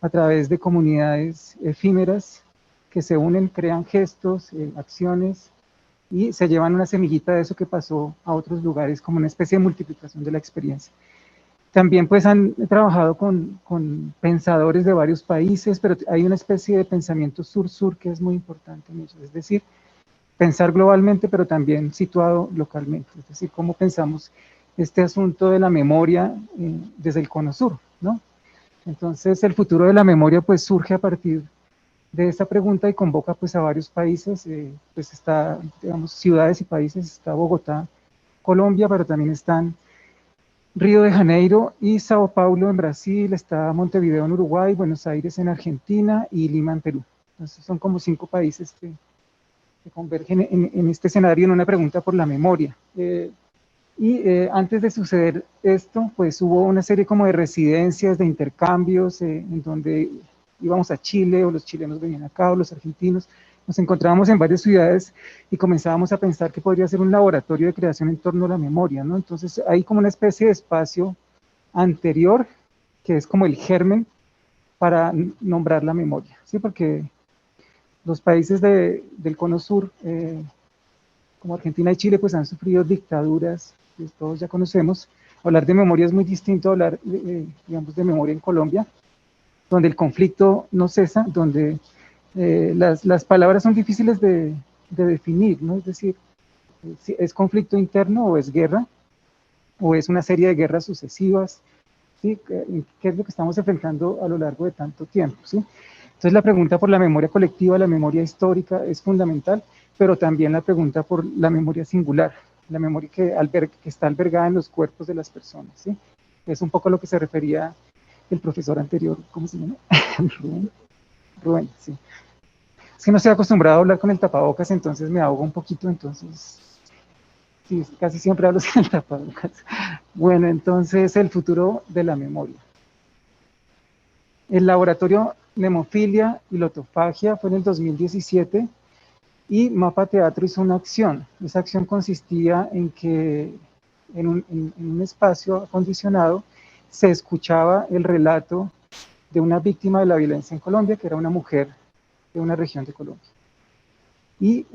a través de comunidades efímeras que se unen, crean gestos, acciones, y se llevan una semillita de eso que pasó a otros lugares, como una especie de multiplicación de la experiencia. También pues han trabajado con pensadores de varios países, pero hay una especie de pensamiento sur-sur que es muy importante en ello, es decir, pensar globalmente, pero también situado localmente, es decir, cómo pensamos este asunto de la memoria desde el cono sur, ¿no? Entonces el futuro de la memoria pues surge a partir de esta pregunta y convoca pues a varios países, pues está, digamos, ciudades y países, está Bogotá, Colombia, pero también están Río de Janeiro y Sao Paulo en Brasil, está Montevideo en Uruguay, Buenos Aires en Argentina y Lima en Perú. Entonces son como 5 países que convergen en este escenario en una pregunta por la memoria. Antes de suceder esto, pues hubo una serie como de residencias, de intercambios, en donde íbamos a Chile, o los chilenos venían acá, o los argentinos, nos encontrábamos en varias ciudades y comenzábamos a pensar que podría ser un laboratorio de creación en torno a la memoria, ¿no? Entonces hay como una especie de espacio anterior, que es como el germen para nombrar la memoria, ¿sí? Porque los países del cono sur, como Argentina y Chile, pues han sufrido dictaduras, que todos ya conocemos. Hablar de memoria es muy distinto a hablar, digamos, de memoria en Colombia, donde el conflicto no cesa, donde las palabras son difíciles de definir, ¿no? Es decir, si es conflicto interno o es guerra, o es una serie de guerras sucesivas, ¿sí? ¿Qué es lo que estamos enfrentando a lo largo de tanto tiempo, ¿sí? Entonces la pregunta por la memoria colectiva, la memoria histórica es fundamental, pero también la pregunta por la memoria singular, la memoria que está albergada en los cuerpos de las personas, ¿sí? Es un poco lo que se refería el profesor anterior, ¿cómo se llama? Rubén, sí. Es que no estoy acostumbrado a hablar con el tapabocas, entonces me ahogo un poquito, entonces sí, casi siempre hablo sin el tapabocas. Bueno, entonces el futuro de la memoria. El laboratorio Nemofilia y Lotofagia fue en el 2017 y Mapa Teatro hizo una acción. Esa acción consistía en que en un espacio acondicionado se escuchaba el relato de una víctima de la violencia en Colombia, que era una mujer de una región de Colombia. Y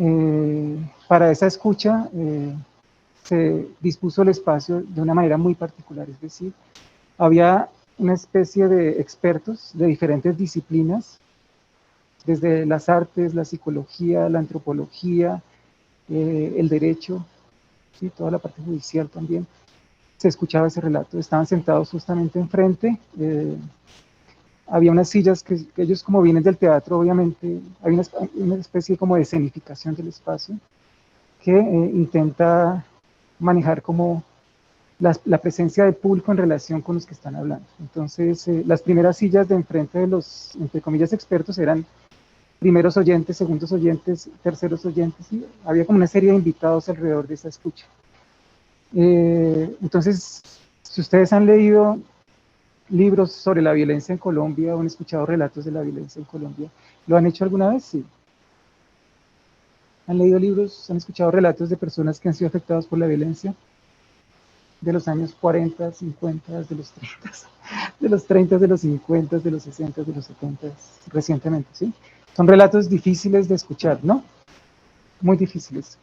para esa escucha se dispuso el espacio de una manera muy particular, es decir, había una especie de expertos de diferentes disciplinas, desde las artes, la psicología, la antropología, el derecho, ¿sí? Toda la parte judicial también. Se escuchaba ese relato, estaban sentados justamente enfrente, había unas sillas que ellos, como vienen del teatro, obviamente, hay una especie como de escenificación del espacio que intenta manejar como la presencia del público en relación con los que están hablando. Entonces, las primeras sillas de enfrente de los, entre comillas, expertos eran primeros oyentes, segundos oyentes, terceros oyentes, y había como una serie de invitados alrededor de esa escucha. Entonces, si ustedes han leído libros sobre la violencia en Colombia o han escuchado relatos de la violencia en Colombia, ¿lo han hecho alguna vez? Sí. ¿Han leído libros, han escuchado relatos de personas que han sido afectadas por la violencia? De los años 40, 50, de los 30, de los 30, de los 50, de los 60, de los 70, recientemente, ¿sí? Son relatos difíciles de escuchar, ¿no? Muy difíciles.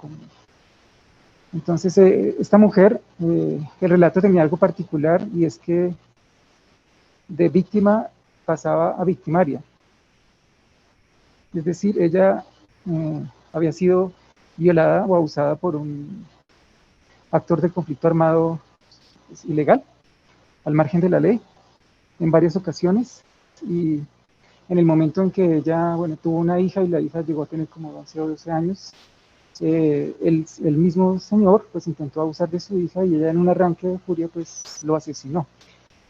Entonces, esta mujer, el relato tenía algo particular, y es que de víctima pasaba a victimaria. Es decir, ella había sido violada o abusada por un actor del conflicto armado ilegal, al margen de la ley, en varias ocasiones, y en el momento en que ella, bueno, tuvo una hija, y la hija llegó a tener como 11 o 12 años, el mismo señor pues intentó abusar de su hija, y ella, en un arranque de furia, pues lo asesinó.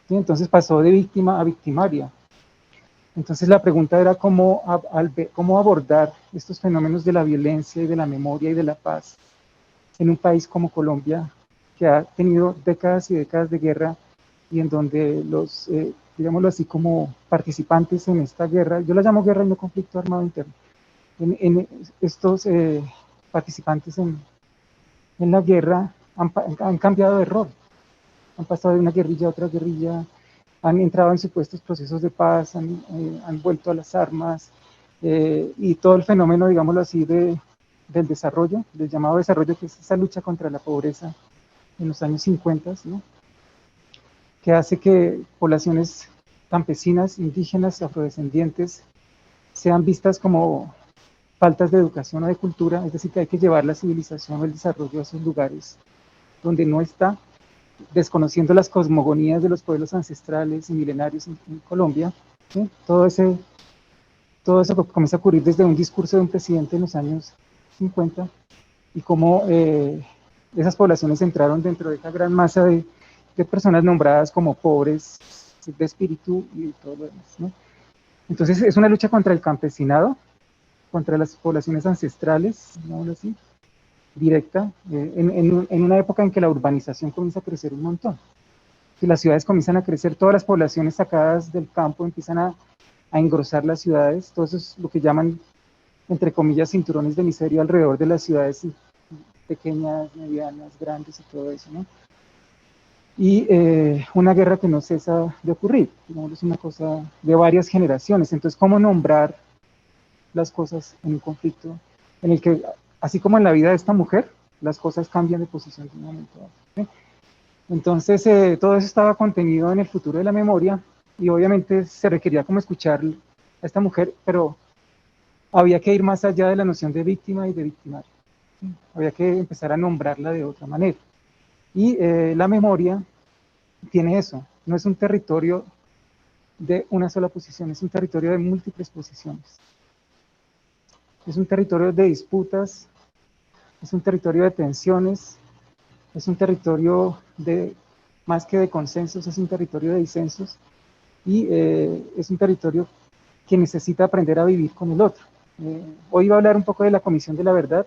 ¿Sí? Entonces pasó de víctima a victimaria. Entonces la pregunta era cómo abordar estos fenómenos de la violencia y de la memoria y de la paz en un país como Colombia, que ha tenido décadas y décadas de guerra, y en donde los, digámoslo así, como participantes en esta guerra, yo la llamo guerra y no conflicto armado interno, en estos participantes en la guerra han cambiado de rol, han pasado de una guerrilla a otra guerrilla, han entrado en supuestos procesos de paz, han vuelto a las armas, y todo el fenómeno, digámoslo así, del desarrollo, del llamado desarrollo, que es esa lucha contra la pobreza en los años 50, ¿no? Que hace que poblaciones campesinas, indígenas, afrodescendientes, sean vistas como faltas de educación o de cultura, es decir, que hay que llevar la civilización o el desarrollo a esos lugares donde no está, desconociendo las cosmogonías de los pueblos ancestrales y milenarios en Colombia, ¿sí? Todo eso comienza a ocurrir desde un discurso de un presidente en los años 50, y cómo esas poblaciones entraron dentro de esa gran masa de personas nombradas como pobres de espíritu y todo lo demás, ¿no? Entonces es una lucha contra el campesinado, contra las poblaciones ancestrales, digámoslo así, directa, en una época en que la urbanización comienza a crecer un montón, que las ciudades comienzan a crecer, todas las poblaciones sacadas del campo empiezan a engrosar las ciudades, todo eso es lo que llaman, entre comillas, cinturones de miseria alrededor de las ciudades pequeñas, medianas, grandes y todo eso, ¿no? Y una guerra que no cesa de ocurrir, ¿no? Es una cosa de varias generaciones. Entonces, ¿cómo nombrar las cosas en un conflicto en el que, así como en la vida de esta mujer, las cosas cambian de posición de un momento a otro, ¿sí? Entonces, todo eso estaba contenido en el futuro de la memoria, y obviamente se requería como escuchar a esta mujer, pero había que ir más allá de la noción de víctima y de victimario, ¿sí? Había que empezar a nombrarla de otra manera. Y la memoria tiene eso, no es un territorio de una sola posición, es un territorio de múltiples posiciones. Es un territorio de disputas, es un territorio de tensiones, es un territorio de, más que de consensos, es un territorio de disensos, y es un territorio que necesita aprender a vivir con el otro. Hoy iba a hablar un poco de la Comisión de la Verdad,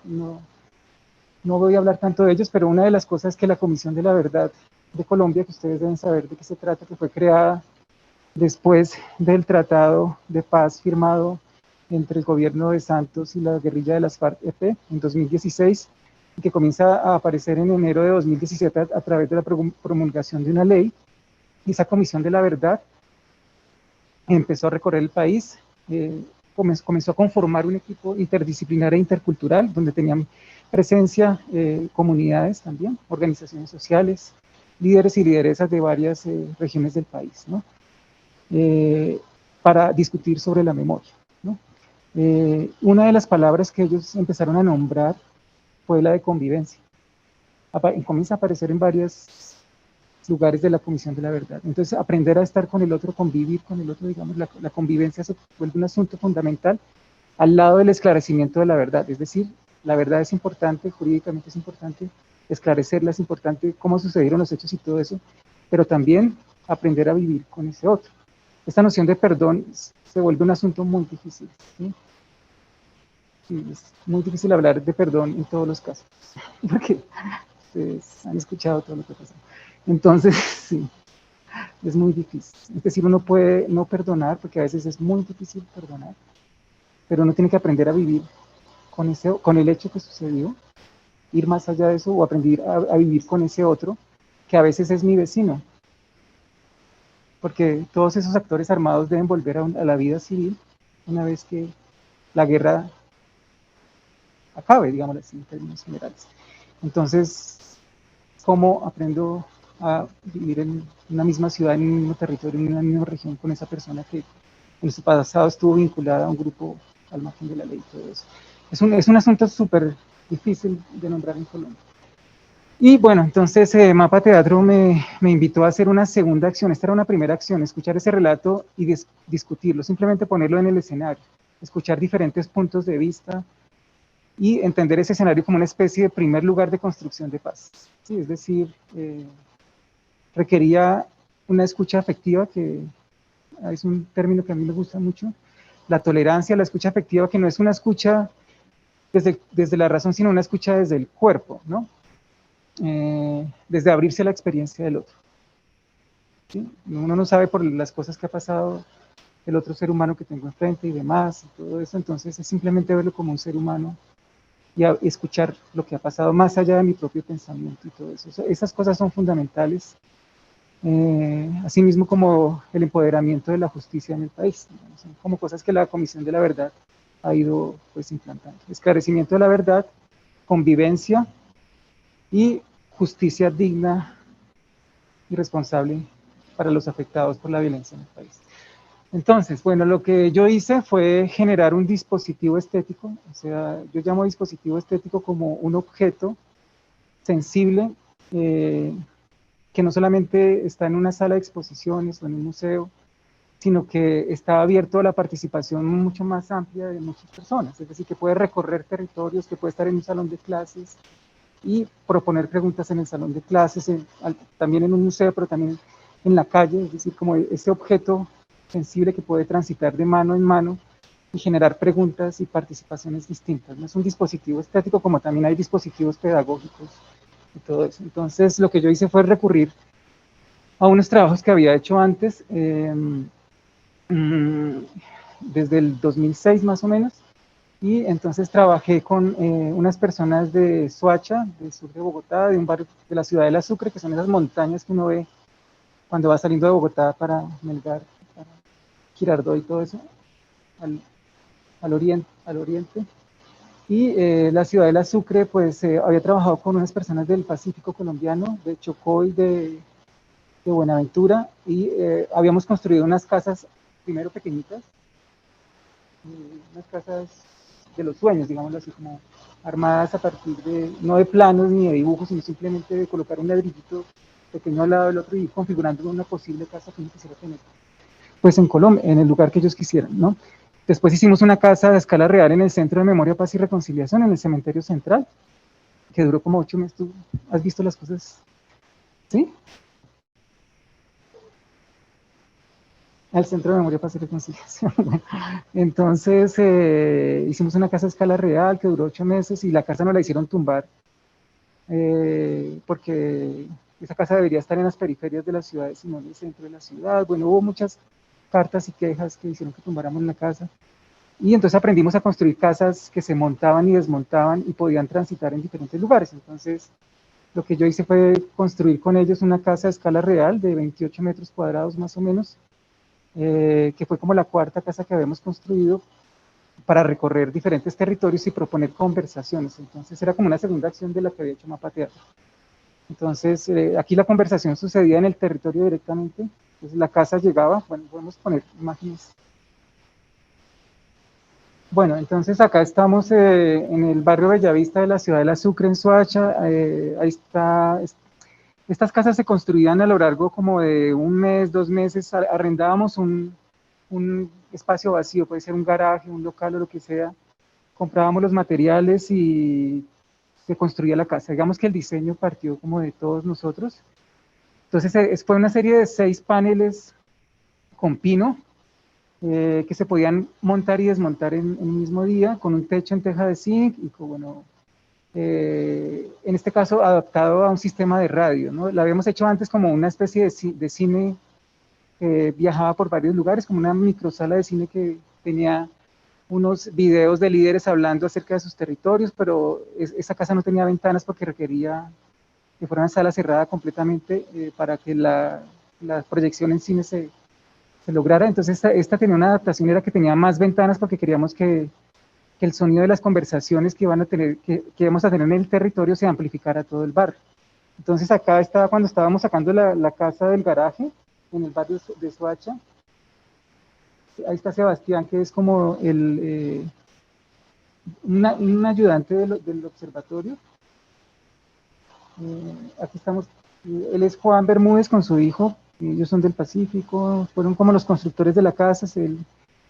no voy a hablar tanto de ellos, pero una de las cosas que la Comisión de la Verdad de Colombia, que ustedes deben saber de qué se trata, que fue creada después del tratado de paz firmado entre el gobierno de Santos y la guerrilla de las FARC-EP en 2016, y que comienza a aparecer en enero de 2017 a través de la promulgación de una ley. Y esa Comisión de la Verdad empezó a recorrer el país, comenzó a conformar un equipo interdisciplinar e intercultural, donde tenían presencia comunidades también, organizaciones sociales, líderes y lideresas de varias regiones del país, ¿no? Para discutir sobre la memoria, ¿no? Una de las palabras que ellos empezaron a nombrar fue la de convivencia. Comienza a aparecer en varios lugares de la Comisión de la Verdad. Entonces, aprender a estar con el otro, convivir con el otro, digamos, la convivencia se vuelve un asunto fundamental al lado del esclarecimiento de la verdad. Es decir, la verdad es importante, jurídicamente es importante, esclarecerla es importante, cómo sucedieron los hechos y todo eso, pero también aprender a vivir con ese otro. Esta noción de perdón se vuelve un asunto muy difícil, ¿sí? sí, es muy difícil hablar de perdón en todos los casos, porque ustedes han escuchado todo lo que pasa. Entonces, sí, es muy difícil. Es decir, uno puede no perdonar, porque a veces es muy difícil perdonar, pero uno tiene que aprender a vivir con el hecho que sucedió, ir más allá de eso, o aprender a vivir con ese otro, que a veces es mi vecino, porque todos esos actores armados deben volver a la vida civil una vez que la guerra acabe, digamos así, en términos generales. Entonces, ¿cómo aprendo a vivir en una misma ciudad, en un mismo territorio, en una misma región con esa persona que en su pasado estuvo vinculada a un grupo al margen de la ley y todo eso? Es un asunto súper difícil de nombrar en Colombia. Y bueno, entonces Mapa Teatro me invitó a hacer una segunda acción. Esta era una primera acción, escuchar ese relato y discutirlo, simplemente ponerlo en el escenario, escuchar diferentes puntos de vista y entender ese escenario como una especie de primer lugar de construcción de paz. Sí, es decir, requería una escucha afectiva, que es un término que a mí me gusta mucho, la tolerancia, la escucha afectiva, que no es una escucha desde la razón, sino una escucha desde el cuerpo, ¿no? Desde abrirse a la experiencia del otro. ¿Sí? Uno no sabe por las cosas que ha pasado el otro ser humano que tengo enfrente y demás, y todo eso, entonces es simplemente verlo como un ser humano y escuchar lo que ha pasado más allá de mi propio pensamiento y todo eso. Esas cosas son fundamentales, asimismo como el empoderamiento de la justicia en el país, digamos, son como cosas que la Comisión de la Verdad ha ido pues implantando. Esclarecimiento de la verdad, convivencia y justicia digna y responsable para los afectados por la violencia en el país. Entonces, bueno, lo que yo hice fue generar un dispositivo estético, o sea, yo llamo dispositivo estético como un objeto sensible que no solamente está en una sala de exposiciones o en un museo, sino que está abierto a la participación mucho más amplia de muchas personas, es decir, que puede recorrer territorios, que puede estar en un salón de clases y proponer preguntas en el salón de clases, también en un museo, pero también en la calle, es decir, como ese objeto sensible que puede transitar de mano en mano y generar preguntas y participaciones distintas. No es un dispositivo estético, como también hay dispositivos pedagógicos y todo eso. Entonces, lo que yo hice fue recurrir a unos trabajos que había hecho antes, desde el 2006 más o menos, y entonces trabajé con unas personas de Soacha, del sur de Bogotá, de un barrio de la ciudad de La Sucre, que son esas montañas que uno ve cuando va saliendo de Bogotá para Melgar, para Girardot y todo eso, al oriente. Y la ciudad de La Sucre, pues había trabajado con unas personas del Pacífico colombiano, de Chocó y de Buenaventura, y habíamos construido unas casas, primero pequeñitas, unas casas de los sueños, digámoslo así, como armadas a partir de, no de planos ni de dibujos, sino simplemente de colocar un ladrillito pequeño al lado del otro y ir configurando una posible casa que uno quisiera tener, pues en Colombia, en el lugar que ellos quisieran, ¿no? Después hicimos una casa de escala real en el Centro de Memoria, Paz y Reconciliación, en el Cementerio Central, que duró como 8 meses. ¿Tú has visto las cosas? ¿Sí? Al Centro de Memoria, Paz y Reconciliación. Bueno, entonces hicimos una casa a escala real que duró 8 meses y la casa nos la hicieron tumbar porque esa casa debería estar en las periferias de las ciudades y no en el centro de la ciudad. Bueno, hubo muchas cartas y quejas que hicieron que tumbáramos la casa. Y entonces aprendimos a construir casas que se montaban y desmontaban y podían transitar en diferentes lugares. Entonces, lo que yo hice fue construir con ellos una casa a escala real de 28 metros cuadrados más o menos, que fue como la cuarta casa que habíamos construido para recorrer diferentes territorios y proponer conversaciones. Entonces era como una segunda acción de la que había hecho Mapa Teatro. Entonces aquí la conversación sucedía en el territorio directamente. Entonces la casa llegaba, bueno, podemos poner imágenes. Bueno, entonces acá estamos en el barrio Bellavista de la ciudad de La Sucre, en Soacha. Ahí está. Estas casas se construían a lo largo como de un mes, 2 meses. Arrendábamos un espacio vacío, puede ser un garaje, un local o lo que sea. Comprábamos los materiales y se construía la casa. Digamos que el diseño partió como de todos nosotros. Entonces fue una serie de 6 paneles con pino, que se podían montar y desmontar en un mismo día, con un techo en teja de zinc y con, bueno, en este caso adaptado a un sistema de radio, ¿no? Lo habíamos hecho antes como una especie de cine que viajaba por varios lugares, como una microsala de cine que tenía unos videos de líderes hablando acerca de sus territorios, pero esa casa no tenía ventanas porque requería que fuera una sala cerrada completamente para que la proyección en cine se lograra. Entonces esta tenía una adaptación, era que tenía más ventanas porque queríamos que el sonido de las conversaciones que íbamos a tener en el territorio se amplificara a todo el barrio. Entonces acá estaba cuando estábamos sacando la casa del garaje en el barrio de Soacha. Ahí está Sebastián, que es como un ayudante del observatorio. Aquí estamos, él es Juan Bermúdez con su hijo, ellos son del Pacífico, fueron como los constructores de la casa.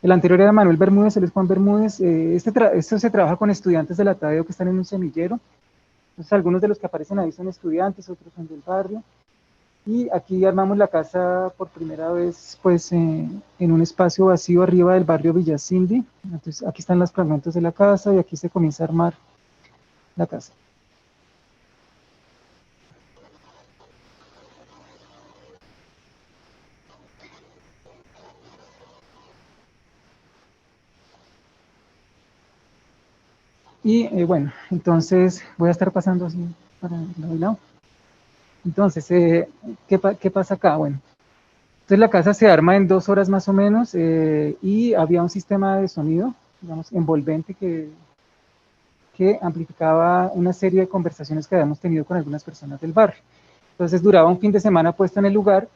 El anterior era Manuel Bermúdez, él es Juan Bermúdez. Esto se trabaja con estudiantes de la Tadeo que están en un semillero. Entonces algunos de los que aparecen ahí son estudiantes, otros son del barrio. Y aquí armamos la casa por primera vez, pues, en un espacio vacío arriba del barrio Villacindy. Entonces aquí están los fragmentos de la casa y aquí se comienza a armar la casa. Y bueno, entonces voy a estar pasando así para el lado. Entonces, ¿qué pasa acá? Bueno, entonces la casa se arma en 2 horas más o menos y había un sistema de sonido, digamos, envolvente que amplificaba una serie de conversaciones que habíamos tenido con algunas personas del barrio. Entonces duraba un fin de semana puesto en el lugar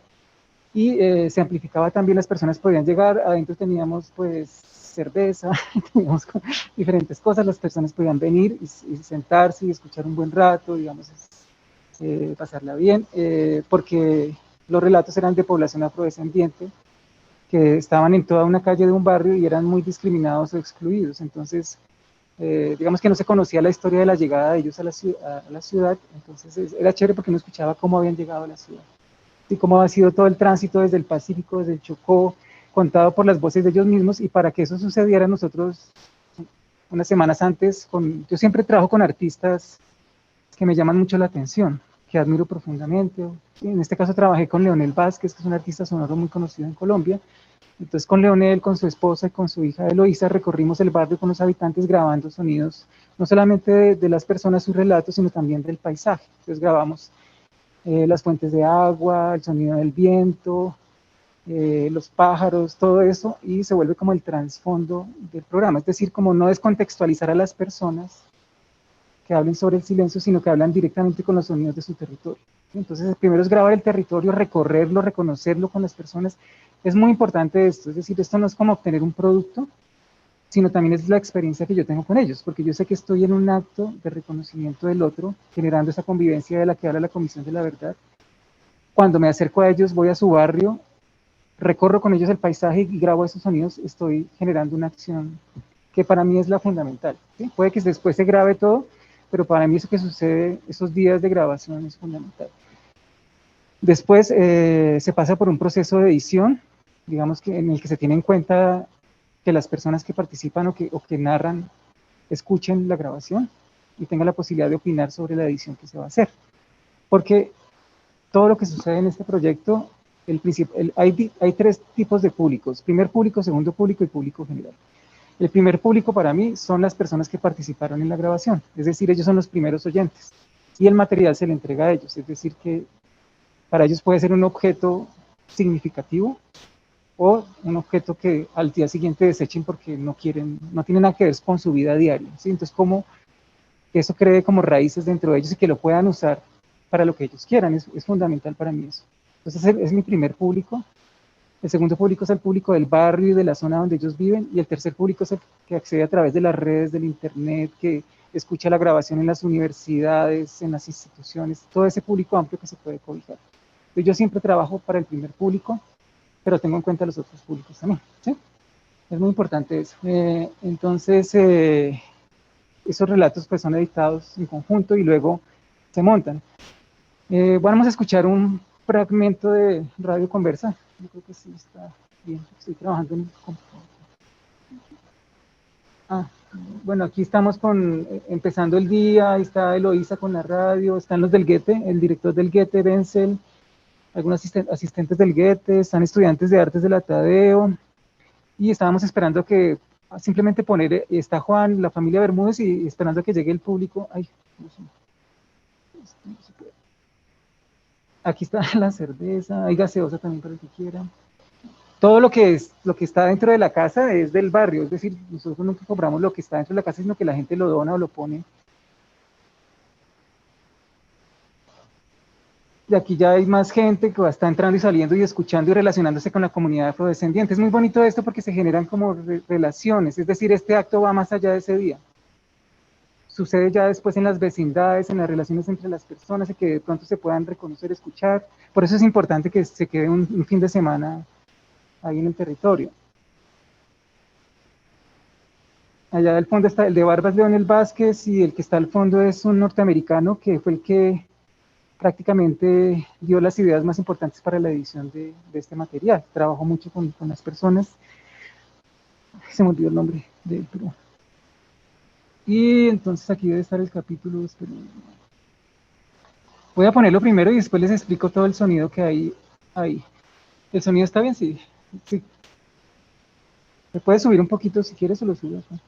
y se amplificaba también, las personas podían llegar, adentro teníamos pues cerveza, teníamos diferentes cosas, las personas podían venir y sentarse y escuchar un buen rato, digamos, pasarla bien, porque los relatos eran de población afrodescendiente, que estaban en toda una calle de un barrio y eran muy discriminados o excluidos. Entonces, digamos que no se conocía la historia de la llegada de ellos a la ciudad, entonces era chévere porque uno escuchaba cómo habían llegado a la ciudad y cómo ha sido todo el tránsito desde el Pacífico, desde el Chocó, contado por las voces de ellos mismos. Y para que eso sucediera, nosotros unas semanas antes, yo siempre trabajo con artistas que me llaman mucho la atención, que admiro profundamente. En este caso trabajé con Leonel Vázquez, que es un artista sonoro muy conocido en Colombia. Entonces con Leonel, con su esposa y con su hija Eloísa, recorrimos el barrio con los habitantes grabando sonidos, no solamente de las personas, sus relatos, sino también del paisaje. Entonces grabamos las fuentes de agua, el sonido del viento, los pájaros, todo eso, y se vuelve como el trasfondo del programa. Es decir, como no descontextualizar a las personas que hablen sobre el silencio, sino que hablan directamente con los sonidos de su territorio. Entonces, el primero es grabar el territorio, recorrerlo, reconocerlo con las personas. Es muy importante esto, es decir, esto no es como obtener un producto, sino también es la experiencia que yo tengo con ellos, porque yo sé que estoy en un acto de reconocimiento del otro, generando esa convivencia de la que habla la Comisión de la Verdad. Cuando me acerco a ellos, voy a su barrio, recorro con ellos el paisaje y grabo esos sonidos, estoy generando una acción que para mí es la fundamental, ¿sí? Puede que después se grabe todo, pero para mí eso que sucede, esos días de grabación es fundamental. Después se pasa por un proceso de edición, digamos que en el que se tiene en cuenta que las personas que participan o que narran escuchen la grabación y tengan la posibilidad de opinar sobre la edición que se va a hacer. Porque todo lo que sucede en este proyecto, hay 3 tipos de públicos: primer público, segundo público y público general. El primer público para mí son las personas que participaron en la grabación, es decir, ellos son los primeros oyentes y el material se le entrega a ellos, es decir, que para ellos puede ser un objeto significativo o un objeto que al día siguiente desechen porque no tienen nada que ver con su vida diaria, ¿sí? Entonces, como que eso cree como raíces dentro de ellos y que lo puedan usar para lo que ellos quieran, es fundamental para mí eso. Entonces, es mi primer público. El segundo público es el público del barrio y de la zona donde ellos viven, y el tercer público es el que accede a través de las redes, del internet, que escucha la grabación en las universidades, en las instituciones, todo ese público amplio que se puede cobijar. Entonces, yo siempre trabajo para el primer público, pero tengo en cuenta los otros públicos también, ¿sí? Es muy importante eso. Entonces, esos relatos pues son editados en conjunto y luego se montan. Vamos a escuchar un fragmento de Radio Conversa. Yo creo que sí está Bien, estoy trabajando en el computador. Bueno, aquí estamos empezando el día, ahí está Eloísa con la radio, están los del Goethe, el director del Goethe, Benzel, algunos asistentes del Goethe, están estudiantes de artes de la Tadeo, y estábamos esperando que simplemente poner, está Juan, la familia Bermúdez, y esperando a que llegue el público. Ay, no sé. No se puede. Aquí está la cerveza, hay gaseosa también para el que quiera. Todo lo que está dentro de la casa es del barrio, es decir, nosotros nunca cobramos lo que está dentro de la casa, sino que la gente lo dona o lo pone. Y aquí ya hay más gente que está entrando y saliendo y escuchando y relacionándose con la comunidad afrodescendiente. Es muy bonito esto porque se generan como relaciones, es decir, este acto va más allá de ese día. Sucede ya después en las vecindades, en las relaciones entre las personas, y que de pronto se puedan reconocer, escuchar. Por eso es importante que se quede un fin de semana ahí en el territorio. Allá al fondo está el de Barbas Leonel Vázquez, y el que está al fondo es un norteamericano que fue el que prácticamente dio las ideas más importantes para la edición de este material. Trabajó mucho con las personas. Se me olvidó el nombre de él, pero... Y entonces aquí debe estar el capítulo. Pero... voy a ponerlo primero y después les explico todo el sonido que hay ahí. ¿El sonido está bien? Sí. Sí. ¿Me puedes subir un poquito si quieres o lo subes? ¿No?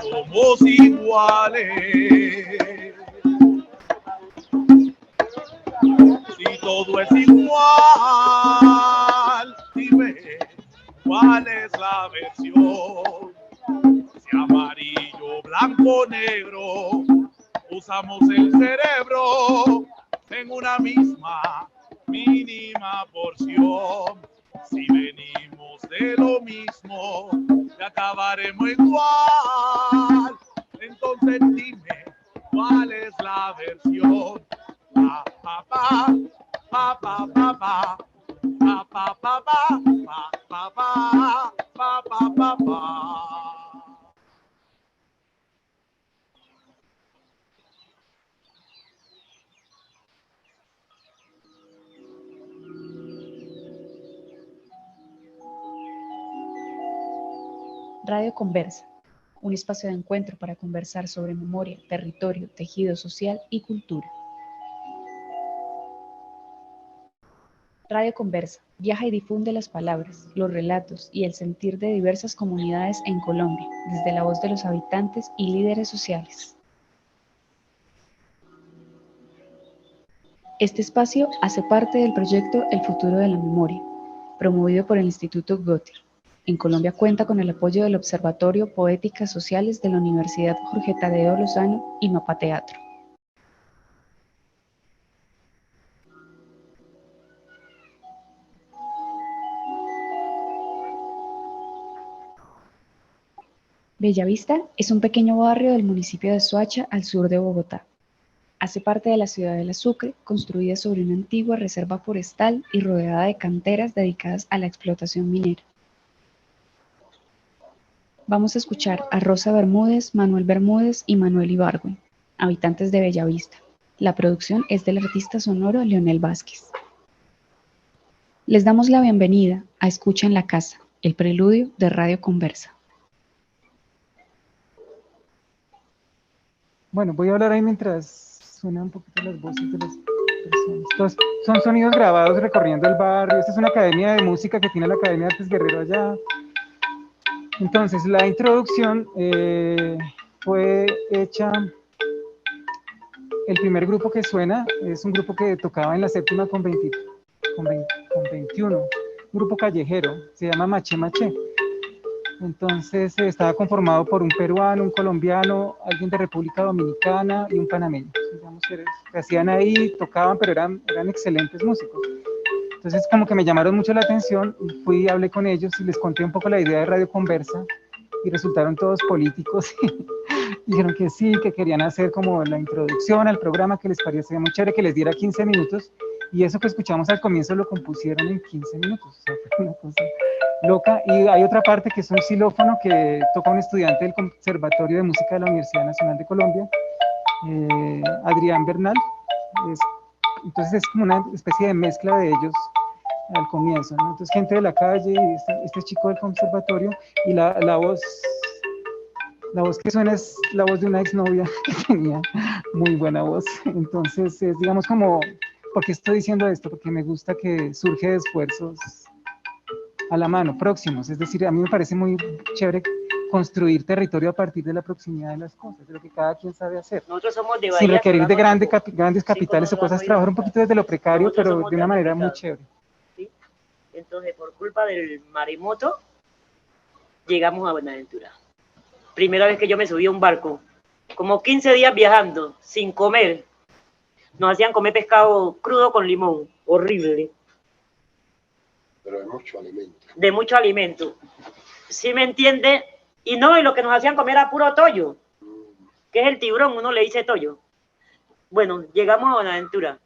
Somos iguales, si todo es igual, dime cuál es la versión. Si amarillo, blanco, negro, usamos el cerebro en una misma mínima porción. Si venimos de lo mismo, que acabaremos igual. Entonces dime cuál es la versión. Pa pa pa pa pa pa pa pa pa pa pa pa pa pa pa pa. Radio Conversa, un espacio de encuentro para conversar sobre memoria, territorio, tejido social y cultura. Radio Conversa viaja y difunde las palabras, los relatos y el sentir de diversas comunidades en Colombia, desde la voz de los habitantes y líderes sociales. Este espacio hace parte del proyecto El Futuro de la Memoria, promovido por el Instituto Goethe. En Colombia cuenta con el apoyo del Observatorio Poéticas Sociales de la Universidad Jorge Tadeo Lozano y Mapa Teatro. Bellavista es un pequeño barrio del municipio de Soacha, al sur de Bogotá. Hace parte de la ciudad del Sucre, construida sobre una antigua reserva forestal y rodeada de canteras dedicadas a la explotación minera. Vamos a escuchar a Rosa Bermúdez, Manuel Bermúdez y Manuel Ibargüen, habitantes de Bellavista. La producción es del artista sonoro Leonel Vázquez. Les damos la bienvenida a Escucha en la Casa, el preludio de Radio Conversa. Bueno, voy a hablar ahí mientras suenan un poquito las voces de las personas. Estos son sonidos grabados recorriendo el barrio. Esta es una academia de música que tiene la Academia de Artes Guerrero allá. Entonces, la introducción fue hecha. El primer grupo que suena es un grupo que tocaba en la séptima con 21, un grupo callejero, se llama Maché Maché. Entonces estaba conformado por un peruano, un colombiano, alguien de República Dominicana y un panameño. Digamos que hacían ahí, tocaban, pero eran excelentes músicos. Entonces como que me llamaron mucho la atención, fui y hablé con ellos y les conté un poco la idea de Radio Conversa, y resultaron todos políticos. Dijeron que sí, que querían hacer como la introducción al programa, que les parecía muy chévere que les diera 15 minutos Y eso que escuchamos al comienzo lo compusieron en 15 minutos, o sea, fue una cosa loca. Y hay otra parte que es un xilófono que toca un estudiante del Conservatorio de Música de la Universidad Nacional de Colombia, Adrián Bernal. Entonces es como una especie de mezcla de ellos al comienzo, ¿no? Entonces gente de la calle, y este chico del conservatorio, y la voz que suena es la voz de una exnovia que tenía muy buena voz. Entonces es, digamos, como, ¿por qué estoy diciendo esto? Porque me gusta que surge de esfuerzos a la mano, próximos. Es decir, a mí me parece muy chévere construir territorio a partir de la proximidad de las cosas, de lo que cada quien sabe hacer. Nosotros somos de Bahía, sin requerir de grandes sí, capitales o cosas, trabajar un poquito desde lo precario, pero de una manera muy chévere. ¿Sí? Entonces, por culpa del maremoto, llegamos a Buenaventura. Primera vez que yo me subí a un barco, como 15 días viajando, sin comer. Nos hacían comer pescado crudo con limón, horrible. Pero de mucho alimento. De mucho alimento. ¿Sí me entiende? Y no, y lo que nos hacían comer era puro toyo, que es el tiburón, uno le dice toyo. Bueno, llegamos a Buenaventura.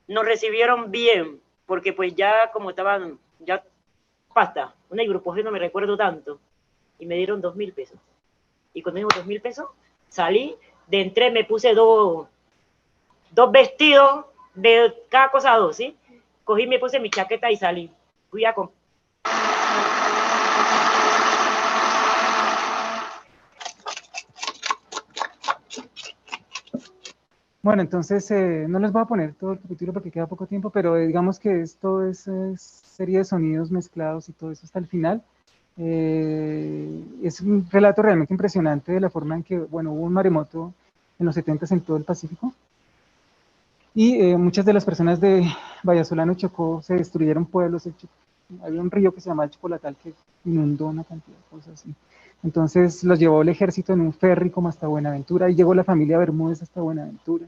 Nos recibieron bien, porque pues ya como estaban, ya pasta, una ibuprofeno no me recuerdo tanto, y me dieron 2.000 pesos. Y cuando digo 2.000 pesos, salí, de entré, me puse dos vestidos, de cada cosa dos, ¿sí? Cogí, me puse mi chaqueta y salí. Fui a comprar. Bueno, entonces no les voy a poner todo el capítulo porque queda poco tiempo, pero digamos que esto es serie de sonidos mezclados y todo eso hasta el final. Es un relato realmente impresionante de la forma en que, bueno, hubo un maremoto en los 70s en todo el Pacífico y muchas de las personas de Vallasolano y Chocó se destruyeron pueblos. Había un río que se llama el Chocolatal que inundó una cantidad de cosas así. Entonces los llevó el ejército en un ferry como hasta Buenaventura, y llegó la familia Bermúdez hasta Buenaventura,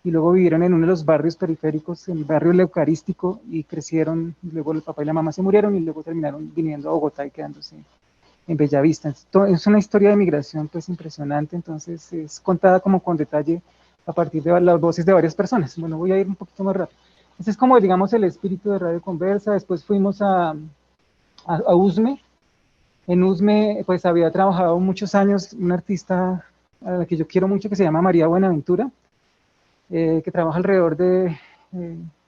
y luego vivieron en uno de los barrios periféricos, en el barrio Eucarístico, y crecieron, luego el papá y la mamá se murieron, y luego terminaron viniendo a Bogotá y quedándose en Bellavista. Es una historia de migración pues impresionante, entonces es contada como con detalle a partir de las voces de varias personas. Bueno, voy a ir un poquito más rápido. Ese es como, digamos, el espíritu de Radio Conversa. Después fuimos a Usme. En Usme, pues había trabajado muchos años una artista a la que yo quiero mucho, que se llama María Buenaventura, que trabaja alrededor de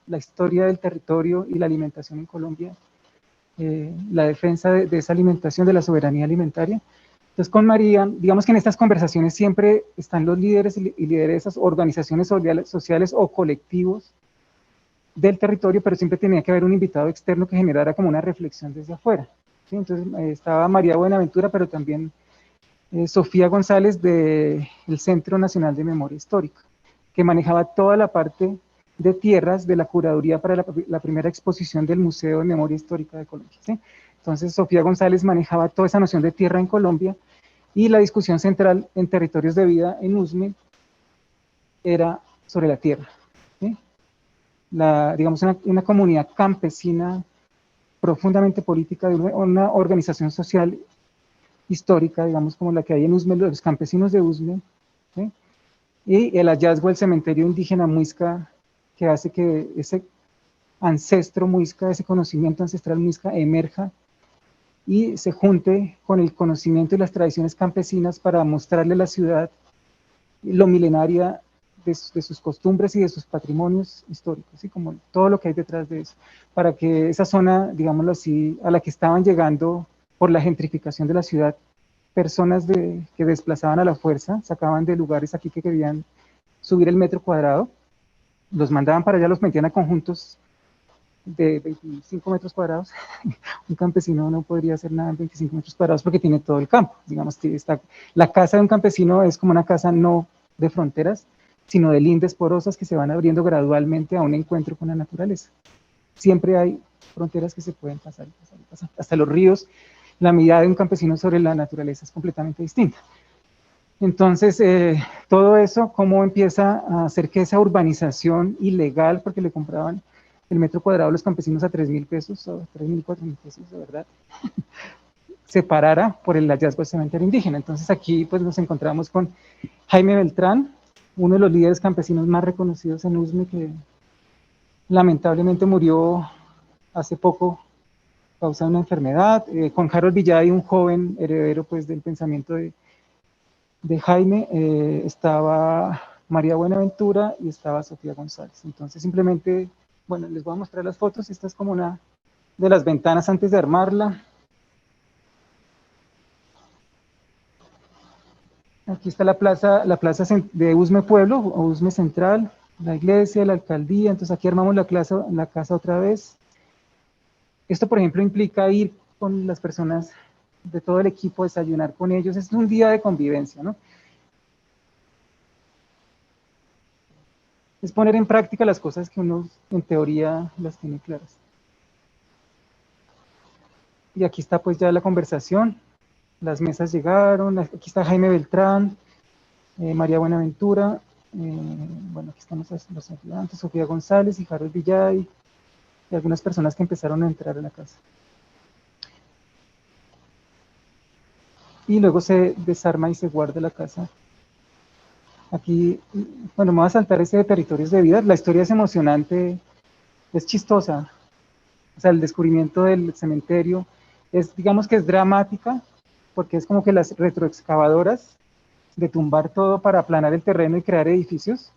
la historia del territorio y la alimentación en Colombia, la defensa de esa alimentación, de la soberanía alimentaria. Entonces con María, digamos que en estas conversaciones siempre están los líderes y lideresas, organizaciones sociales o colectivos del territorio, pero siempre tenía que haber un invitado externo que generara como una reflexión desde afuera. ¿Sí? Entonces estaba María Buenaventura, pero también Sofía González del Centro Nacional de Memoria Histórica, que manejaba toda la parte de tierras de la curaduría para la primera exposición del Museo de Memoria Histórica de Colombia. ¿Sí? Entonces Sofía González manejaba toda esa noción de tierra en Colombia, y la discusión central en Territorios de Vida en Usme era sobre la tierra. ¿Sí? Digamos una comunidad campesina profundamente política, de una organización social histórica, digamos como la que hay en Usme, los campesinos de Usme, ¿sí? Y el hallazgo del cementerio indígena Muisca, que hace que ese ancestro Muisca, ese conocimiento ancestral Muisca emerja y se junte con el conocimiento y las tradiciones campesinas para mostrarle a la ciudad lo milenaria de sus costumbres y de sus patrimonios históricos, ¿sí? Como todo lo que hay detrás de eso, para que esa zona, digámoslo así, a la que estaban llegando por la gentrificación de la ciudad, personas que desplazaban a la fuerza, sacaban de lugares aquí que querían subir el metro cuadrado, los mandaban para allá, los metían a conjuntos de 25 metros cuadrados. Un campesino no podría hacer nada en 25 metros cuadrados porque tiene todo el campo. Digamos que la casa de un campesino es como una casa no de fronteras, sino de lindes porosas que se van abriendo gradualmente a un encuentro con la naturaleza. Siempre hay fronteras que se pueden pasar. Hasta los ríos, la mirada de un campesino sobre la naturaleza es completamente distinta. Entonces, todo eso, cómo empieza a hacer que esa urbanización ilegal, porque le compraban el metro cuadrado a los campesinos a 3.000 pesos, o 3.000, 4.000 pesos, de verdad, se parara por el hallazgo del cementerio indígena. Entonces aquí pues nos encontramos con Jaime Beltrán, uno de los líderes campesinos más reconocidos en Usme, lamentablemente murió hace poco causa de una enfermedad. Con Harold Villay, un joven heredero pues, del pensamiento de Jaime, estaba María Buenaventura y estaba Sofía González. Entonces simplemente, bueno, les voy a mostrar las fotos. Esta es como una de las ventanas antes de armarla. Aquí está la plaza de Usme Pueblo, o Usme Central, la iglesia, la alcaldía. Entonces aquí armamos la casa otra vez. Esto, por ejemplo, implica ir con las personas de todo el equipo, desayunar con ellos. Es un día de convivencia, ¿no? Es poner en práctica las cosas que uno en teoría las tiene claras. Y aquí está pues ya la conversación. Las mesas llegaron. Aquí está Jaime Beltrán, María Buenaventura. Bueno, aquí están los ayudantes, Sofía González y Harold Villay. Y algunas personas que empezaron a entrar a la casa. Y luego se desarma y se guarda la casa. Aquí, bueno, me voy a saltar ese de territorios de vida. La historia es emocionante, es chistosa. O sea, el descubrimiento del cementerio es, digamos que es dramática, porque es como que las retroexcavadoras de tumbar todo para aplanar el terreno y crear edificios,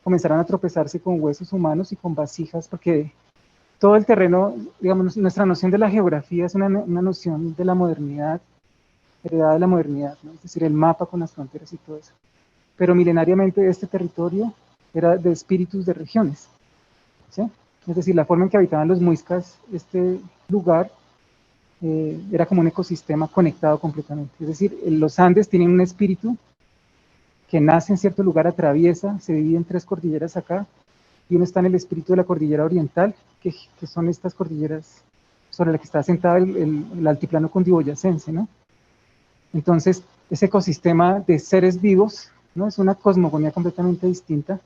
comenzaron a tropezarse con huesos humanos y con vasijas, porque todo el terreno, digamos, nuestra noción de la geografía es una noción de la modernidad, heredada de la modernidad, ¿no? Es decir, el mapa con las fronteras y todo eso. Pero milenariamente este territorio era de espíritus de regiones, ¿sí? Es decir, la forma en que habitaban los muiscas, este lugar, era como un ecosistema conectado completamente. Es decir, los Andes tienen un espíritu que nace en cierto lugar, atraviesa, se divide en 3 cordilleras acá, y uno está en el espíritu de la cordillera oriental, que son estas cordilleras sobre las que está asentado el altiplano cundiboyacense, ¿no? Entonces, ese ecosistema de seres vivos, ¿no? Es una cosmogonía completamente distinta,